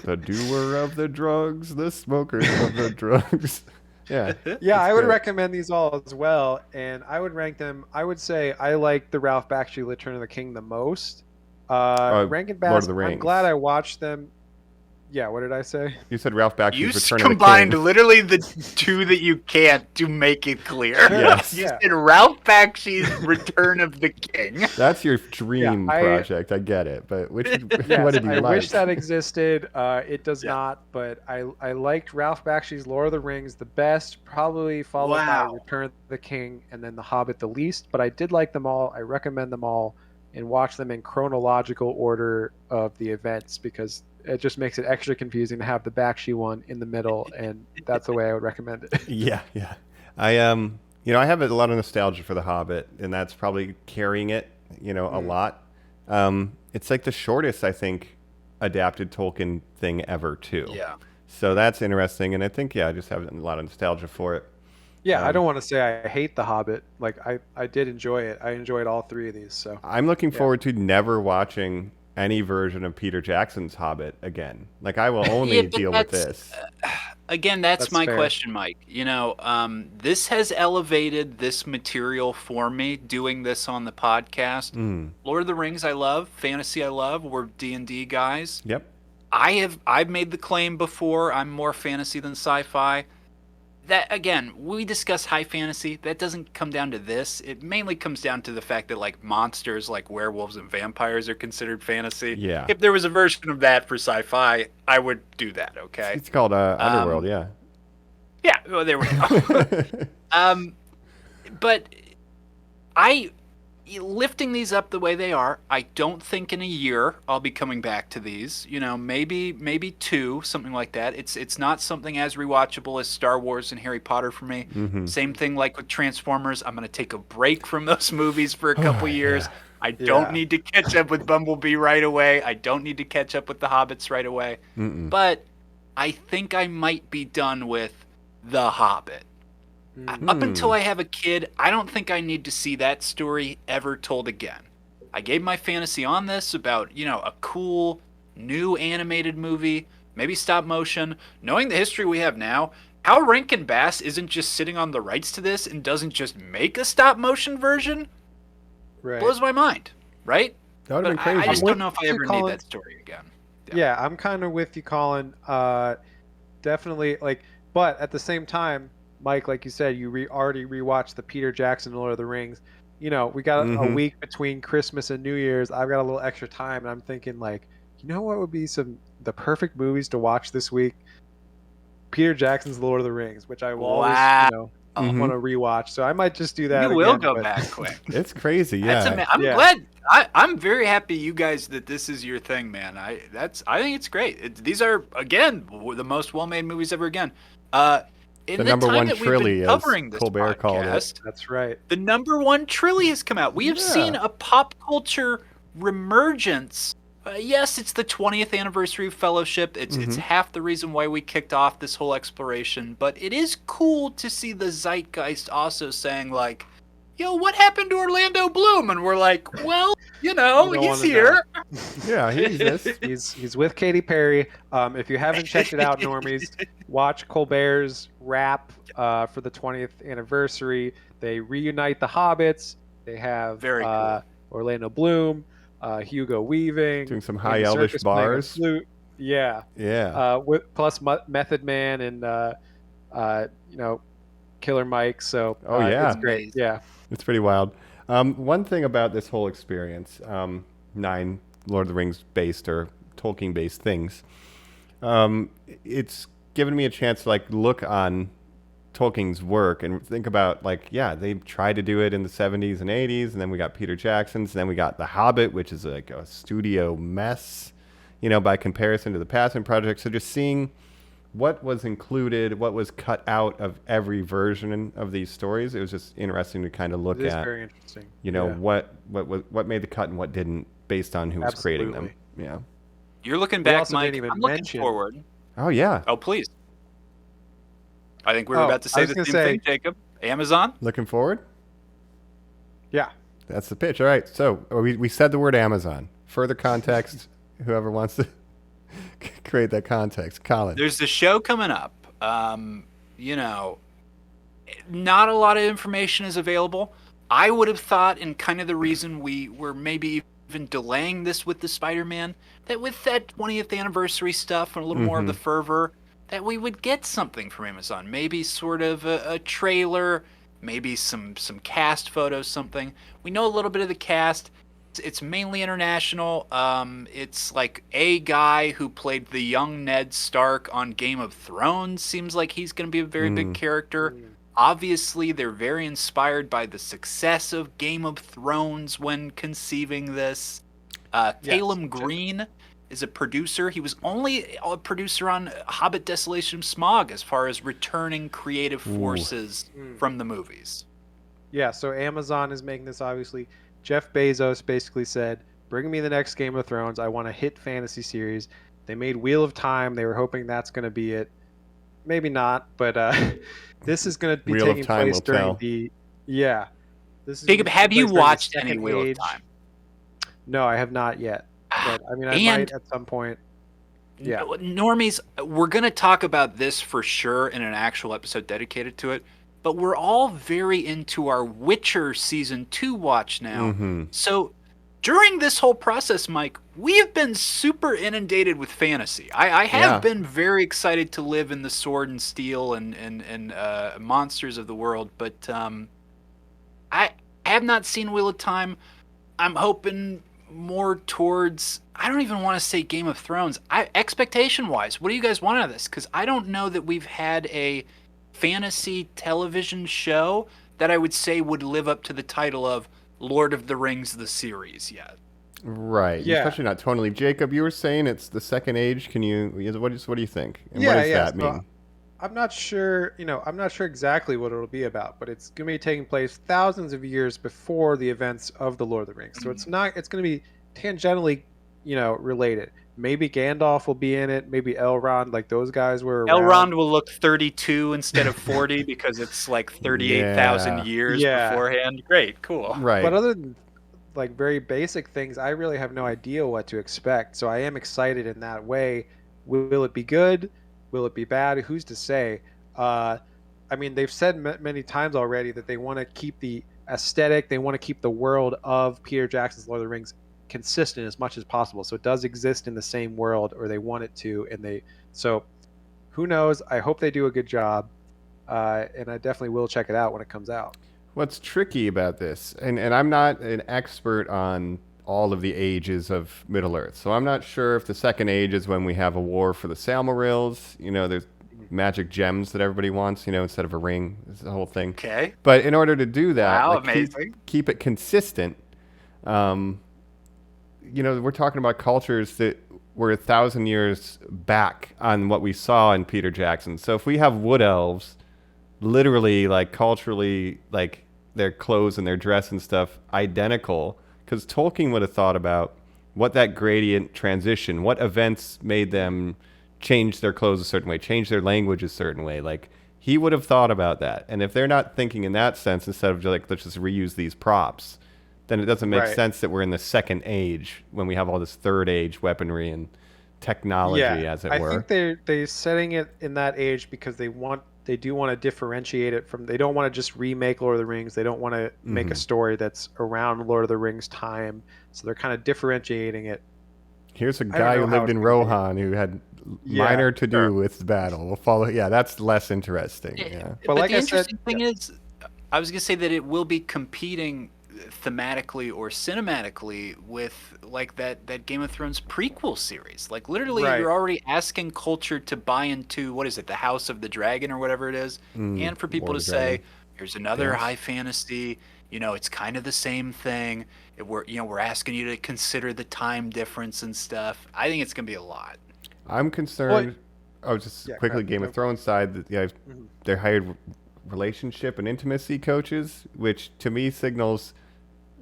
The doer of the drugs, the smokers of the drugs. Yeah. Yeah, I would recommend these all as well. And I would rank them. I would say I like the Ralph Bakshi Return of the King the most. Rankin Lord of Bass, the Rings. I'm glad I watched them. Yeah, what did I say? You said Ralph Bakshi's You Return of the combined King. literally the 2 that you can't to make it clear. Yes. You said Ralph Bakshi's Return of the King. That's your dream project. I get it. But what did you I like? wish that existed. It does not, but I liked Ralph Bakshi's Lord of the Rings the best, probably followed by Return of the King, and then The Hobbit the least. But I did like them all. I recommend them all, and watch them in chronological order of the events because it just makes it extra confusing to have the Bakshi one in the middle, and that's the way I would recommend it. Yeah. I I have a lot of nostalgia for The Hobbit, and that's probably carrying it, a lot. It's like the shortest, I think, adapted Tolkien thing ever, too. Yeah. So that's interesting, and I think, I just have a lot of nostalgia for it. Yeah, I don't want to say I hate The Hobbit. Like, I did enjoy it. I enjoyed all 3 of these. So I'm looking forward to never watching any version of Peter Jackson's Hobbit again. Like, I will only deal with this. Again, that's my fair. question, Mike. This has elevated this material for me, doing this on the podcast. Lord of the Rings I love, fantasy I love, we're D&D guys. Yep. I've made the claim before, I'm more fantasy than sci-fi. That, again, we discuss high fantasy. That doesn't come down to this. It mainly comes down to the fact that, like, monsters like werewolves and vampires are considered fantasy. Yeah. If there was a version of that for sci-fi, I would do that, okay? It's called Underworld, yeah. Yeah, well, there we go. But lifting these up the way they are, I don't think in a year I'll be coming back to these. Maybe 2, something like that. It's not something as rewatchable as Star Wars and Harry Potter for me. Same thing like with Transformers. I'm going to take a break from those movies for a couple years. Yeah. I don't need to catch up with Bumblebee right away. I don't need to catch up with the Hobbits right away. But I think I might be done with The Hobbit. Up until I have a kid, I don't think I need to see that story ever told again. I gave my fantasy on this about, a cool, new animated movie, maybe stop motion. Knowing the history we have now, how Rankin Bass isn't just sitting on the rights to this and doesn't just make a stop motion version blows my mind, right? That would have been crazy. I just don't know if I ever need that story again. Yeah, I'm kind of with you, Colin. Definitely, but at the same time, Mike, like you said, you already rewatched the Peter Jackson Lord of the Rings. We got a week between Christmas and New Year's. I've got a little extra time, and I'm thinking, what would be the perfect movies to watch this week? Peter Jackson's Lord of the Rings, which I will always, want to rewatch. So I might just do that. You will go back quick. It's crazy, yeah. I'm glad. I'm very happy, you guys, that this is your thing, man. I think it's great. These are, again, the most well-made movies ever. Again. In the number time one that Trilly, we've been covering this Colbert called it. That's right. The number 1 Trilly has come out. We have seen a pop culture remergence. Yes, it's the 20th anniversary of Fellowship. It's half the reason why we kicked off this whole exploration. But it is cool to see the zeitgeist also saying, what happened to Orlando Bloom? And we're like, well, he's here. Yeah, he exists. He's with Katy Perry. If you haven't checked it out, normies, watch Colbert's rap for the 20th anniversary. They reunite the Hobbits. They have Very cool. Orlando Bloom, Hugo Weaving, Doing some high Andy elvish Serkis playing a bars. flute. Yeah. Yeah. Plus Method Man and Killer Mike. So yeah. it's great. Yeah. It's pretty wild. One thing about this whole experience, 9 Lord of the Rings based or Tolkien based things, it's given me a chance to look on Tolkien's work and think about they tried to do it in the 70s and 80s, and then we got Peter Jackson's, and then we got The Hobbit, which is a studio mess, by comparison to the Passion Project. So just seeing what was included, what was cut out of every version of these stories, it was just interesting to kind of look at. Very interesting. What made the cut and what didn't, based on who was creating them. Yeah. You're looking We back, also Mike. didn't even I'm looking mention- forward. Oh yeah. Oh, please. I think we were about to I say was the gonna same say- thing, Jacob. Amazon? Looking forward. Yeah. That's the pitch. All right. So we said the word Amazon. Further context, whoever wants to create that context. Colin. There's the show coming up. Not a lot of information is available. I would have thought, and kind of the reason we were maybe even delaying this with the Spider-Man, that with that 20th anniversary stuff and a little more of the fervor, that we would get something from Amazon. Maybe sort of a trailer, maybe some cast photos, something. We know a little bit of the cast. It's mainly international. It's like a guy who played the young Ned Stark on Game of Thrones. Seems like he's going to be a very big character. Obviously, they're very inspired by the success of Game of Thrones when conceiving this. Calum Green is a producer. He was only a producer on Hobbit Desolation of Smog as far as returning creative forces from the movies. Yeah, so Amazon is making this, obviously. Jeff Bezos basically said, bring me the next Game of Thrones. I want a hit fantasy series. They made Wheel of Time. They were hoping that's going to be it. Maybe not, but this is going to be Wheel taking of Time place will during tell. the... Yeah. This is Jacob, gonna have take you place during the watched any Second Wheel Age. of Time? No, I have not yet. But I mean, I might at some point. Yeah. Normies, we're going to talk about this for sure in an actual episode dedicated to it, but we're all very into our Witcher Season 2 watch now. So during this whole process, Mike, we have been super inundated with fantasy. I have been very excited to live in the Sword and Steel and monsters of the world, but I have not seen Wheel of Time. I'm hoping more towards, I don't even want to say Game of Thrones. Expectation-wise, what do you guys want out of this? Because I don't know that we've had a fantasy television show that I would say would live up to the title of Lord of the Rings, the series yet. Right. Yeah. Especially not tonally. Jacob, you were saying it's the Second Age. Can you? What do you think? And Yeah, what does yeah, that so mean? I'm not sure, I'm not sure exactly what it'll be about, but it's going to be taking place thousands of years before the events of the Lord of the Rings. So it's going to be tangentially, related. Maybe Gandalf will be in it. Maybe Elrond, like those guys were around. Elrond will look 32 instead of 40 because it's like 38,000 years beforehand. Great, cool. Right. But other than very basic things, I really have no idea what to expect. So I am excited in that way. Will it be good? Will it be bad? Who's to say? I mean, they've said many times already that they want to keep the aesthetic, they want to keep the world of Peter Jackson's Lord of the Rings consistent as much as possible. So it does exist in the same world, or they want it to, so who knows? I hope they do a good job, and I definitely will check it out when it comes out. What's tricky about this, and I'm not an expert on all of the ages of Middle-earth, so I'm not sure if the Second Age is when we have a war for the Silmarils. There's magic gems that everybody wants, instead of a ring. It's the whole thing. Okay. But in order to do that, Wow, amazing. keep it consistent, we're talking about cultures that were 1,000 years back on what we saw in Peter Jackson. So if we have wood elves, literally, culturally, their clothes and their dress and stuff identical, because Tolkien would have thought about what that gradient transition, what events made them change their clothes a certain way, change their language a certain way. He would have thought about that. And if they're not thinking in that sense, instead of let's just reuse these props, then it doesn't make Right. sense that we're in the second age when we have all this third age weaponry and technology, as it were. I think they're setting it in that age because they do want to differentiate it from. They don't want to just remake Lord of the Rings. They don't want to make a story that's around Lord of the Rings time. So they're kind of differentiating it. Here's a guy who lived in Rohan who had minor to do with the battle. We'll follow. Yeah, that's less interesting. Yeah. But like the I interesting said, thing is, I was gonna say that it will be competing thematically or cinematically with like that Game of Thrones prequel series. Like literally, you're already asking culture to buy into what is it, the House of the Dragon or whatever it is, and for people to say, here's another high fantasy. You know, it's kind of the same thing. We're asking you to consider the time difference and stuff. I think it's gonna be a lot. I'm concerned. Quickly, Game of Thrones side. That they hired relationship and intimacy coaches, which to me signals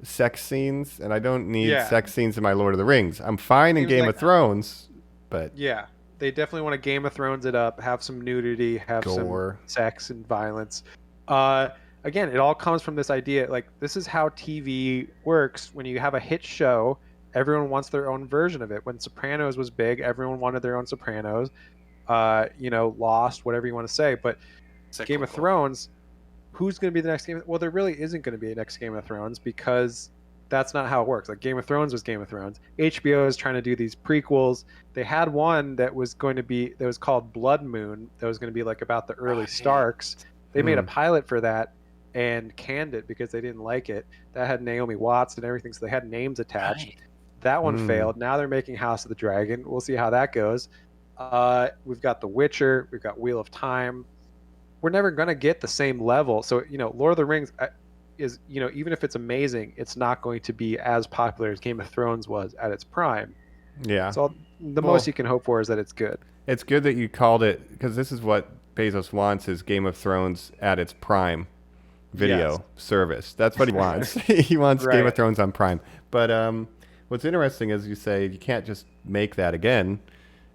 sex scenes, and I don't need sex scenes in my Lord of the Rings. I'm fine in Game of Thrones, but yeah, they definitely want to Game of Thrones it up, have some nudity, have gore, some sex and violence. Again, it all comes from this idea, like this is how TV works. When you have a hit show, everyone wants their own version of it. When Sopranos was big, everyone wanted their own Sopranos. Lost, whatever you want to say, but Game of Thrones, who's going to be the next game? Well, there really isn't going to be a next Game of Thrones because that's not how it works. Like Game of Thrones was Game of Thrones. HBO is trying to do these prequels. They had one that was called Blood Moon. That was going to be like about the early Starks. They made a pilot for that and canned it because they didn't like it. That had Naomi Watts and everything, so they had names attached. Right. That one failed. Now they're making House of the Dragon. We'll see how that goes. We've got The Witcher. We've got Wheel of Time. We're never going to get the same level. So, Lord of the Rings is, even if it's amazing, it's not going to be as popular as Game of Thrones was at its prime. Yeah. So the most you can hope for is that it's good. It's good that you called it, because this is what Bezos wants, is Game of Thrones at its prime video service. That's what he wants. He wants Game of Thrones on Prime. But what's interesting is you say you can't just make that again.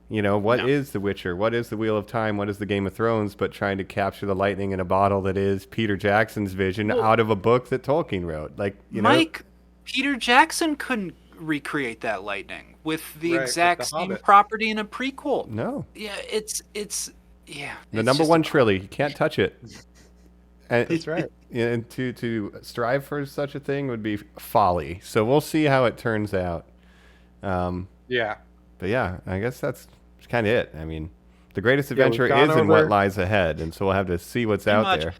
What is The Witcher? What is The Wheel of Time? What is the Game of Thrones? But trying to capture the lightning in a bottle that is Peter Jackson's vision out of a book that Tolkien wrote. Mike, Peter Jackson couldn't recreate that lightning with the exact same property in a prequel. No. Yeah, it's the number one trilogy. You can't touch it. And that's right. And to strive for such a thing would be folly. So we'll see how it turns out. But yeah, I guess that's kind of it. I mean, the greatest adventure is in what lies ahead, and so we'll have to see what's out there.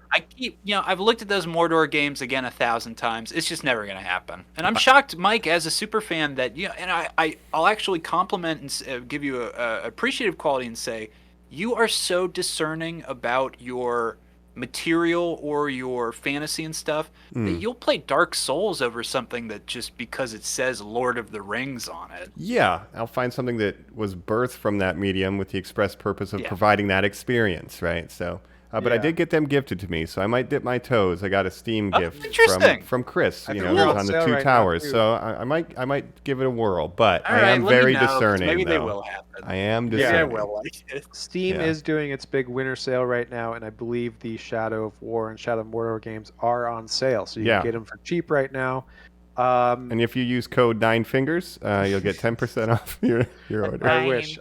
I've looked at those Mordor games again 1,000 times. It's just never going to happen. And I'm shocked, Mike, as a super fan, that and I'll actually compliment and give you a appreciative quality and say, you are so discerning about your material or your fantasy and stuff that you'll play Dark Souls over something that just because it says Lord of the Rings on it. Yeah, I'll find something that was birthed from that medium with the express purpose of providing that experience, right? So, but I did get them gifted to me, so I might dip my toes. I got a Steam gift from Chris, who's on the Two Towers. So I might give it a whirl, but I am very discerning. Maybe they will happen. I am discerning. Yeah, I will like it. Steam is doing its big winter sale right now, and I believe the Shadow of War and Shadow of Mordor games are on sale, so you can get them for cheap right now. And if you use code 9fingers, you'll get 10% off your order. I wish.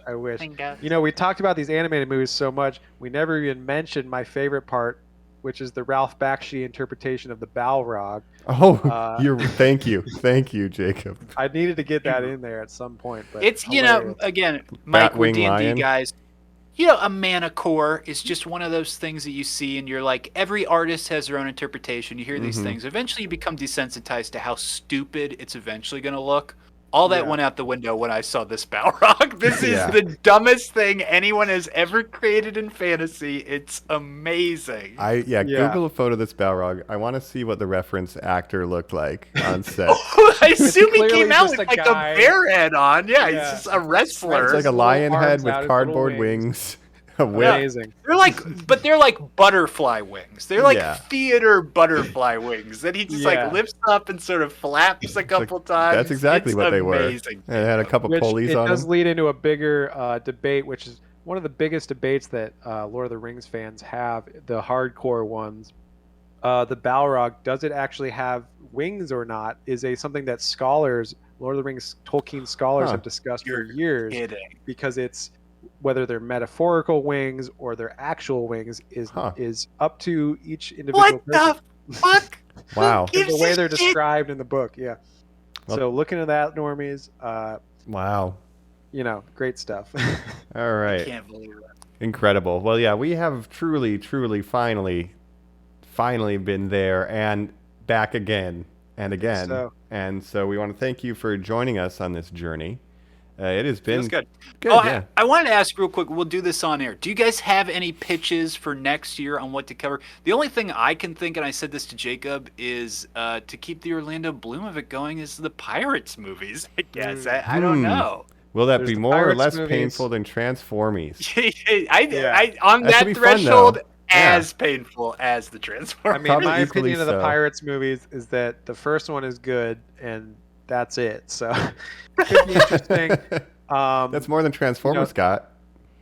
We talked about these animated movies so much, we never even mentioned my favorite part, which is the Ralph Bakshi interpretation of the Balrog. Oh, thank you, Jacob. I needed to get that in there at some point. But it's again, Mike, we're D&D guys. A mana core is just one of those things that you see, and you're like, every artist has their own interpretation. You hear these things. Eventually, you become desensitized to how stupid it's eventually going to look. All that went out the window when I saw this Balrog. This is the dumbest thing anyone has ever created in fantasy. It's amazing. Google a photo of this Balrog. I want to see what the reference actor looked like on set. I assume he came out with like a bear head on. Yeah, he's just a wrestler. It's like a lion head with cardboard wings. Amazing. They're like butterfly wings. They're like theater butterfly wings that he just like lifts up and sort of flaps a couple times. That's exactly what they were. They had a couple pulleys on them. It does lead into a bigger debate, which is one of the biggest debates that Lord of the Rings fans have, the hardcore ones. the Balrog, does it actually have wings or not, is something that scholars, Lord of the Rings Tolkien scholars, have discussed for years. Because it's whether they're metaphorical wings or their actual wings is up to each individual person. What the fuck? Wow. The way they're described in the book, yeah. Well, so look into that, normies. Wow. Great stuff. All right. I can't believe it. Incredible. Well, yeah, we have truly, finally been there and back again and again. And so we want to thank you for joining us on this journey. It has been good. Yeah. I wanted to ask real quick. We'll do this on air. Do you guys have any pitches for next year on what to cover? The only thing I can think, and I said this to Jacob, is to keep the Orlando Bloom of it going is the Pirates movies. I guess I don't know. Will that be more or less movies. Painful than Transformies? I on that threshold, fun, as painful as the Transformers. I mean, my opinion of the Pirates movies is that the first one is good, and that's it. So it could be interesting. That's more than Transformers got.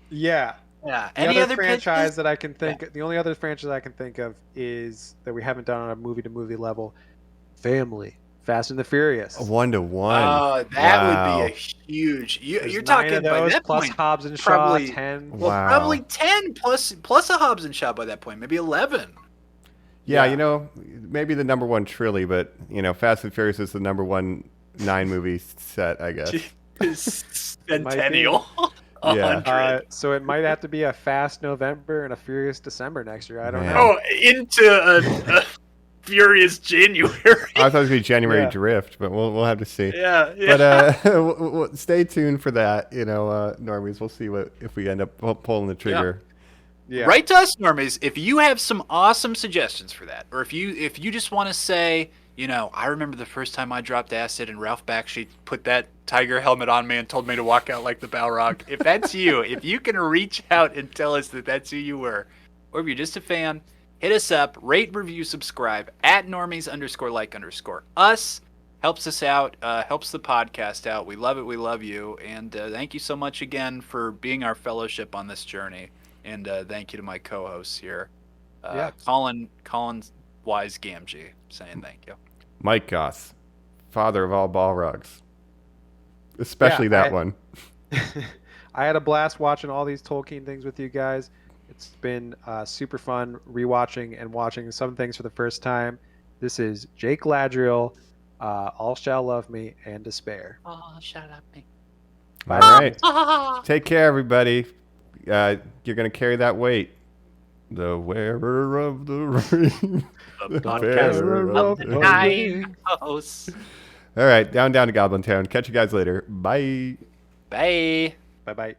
Yeah. Yeah. The Any other other franchise pitches? that I can think, the only other franchise I can think of is that we haven't done on a movie-to-movie level. Family. Fast and the Furious. 1-1. Oh, that would be a huge. You're talking 9 of by those, that plus point. Hobbs and probably- Shaw 10. Well, Wow. probably 10 plus a Hobbs and Shaw by that point, maybe 11. Yeah, maybe the number one trilogy, but Fast and Furious is the number one 9 movie set, I guess. Centennial. Yeah. So it might have to be a Fast November and a Furious December next year. I don't Man. know. Oh, into a Furious January. I thought it would be January Drift, but we'll have to see. Yeah. But stay tuned for that. Normies, we'll see if we end up pulling the trigger. Yeah. Write to us, Normies, if you have some awesome suggestions for that, or if you just want to say, I remember the first time I dropped acid and Ralph Bakshi put that tiger helmet on me and told me to walk out like the Balrog. If that's you, if you can reach out and tell us that that's who you were, or if you're just a fan, hit us up, rate, review, subscribe at normies_like_us. Helps us out, helps the podcast out. We love it. We love you. And thank you so much again for being our fellowship on this journey. And thank you to my co-hosts here. Colin Wise Gamgee saying thank you. Mike Goss, father of all Balrogs. Especially that one. I had a blast watching all these Tolkien things with you guys. It's been super fun rewatching and watching some things for the first time. This is Jake Ladriel, All Shall Love Me and Despair. Oh, shut up, me. All right. Take care, everybody. You're going to carry that weight. The wearer of the ring. The bearer of the nine hosts. All right. Down to Goblin Town. Catch you guys later. Bye. Bye. Bye-bye.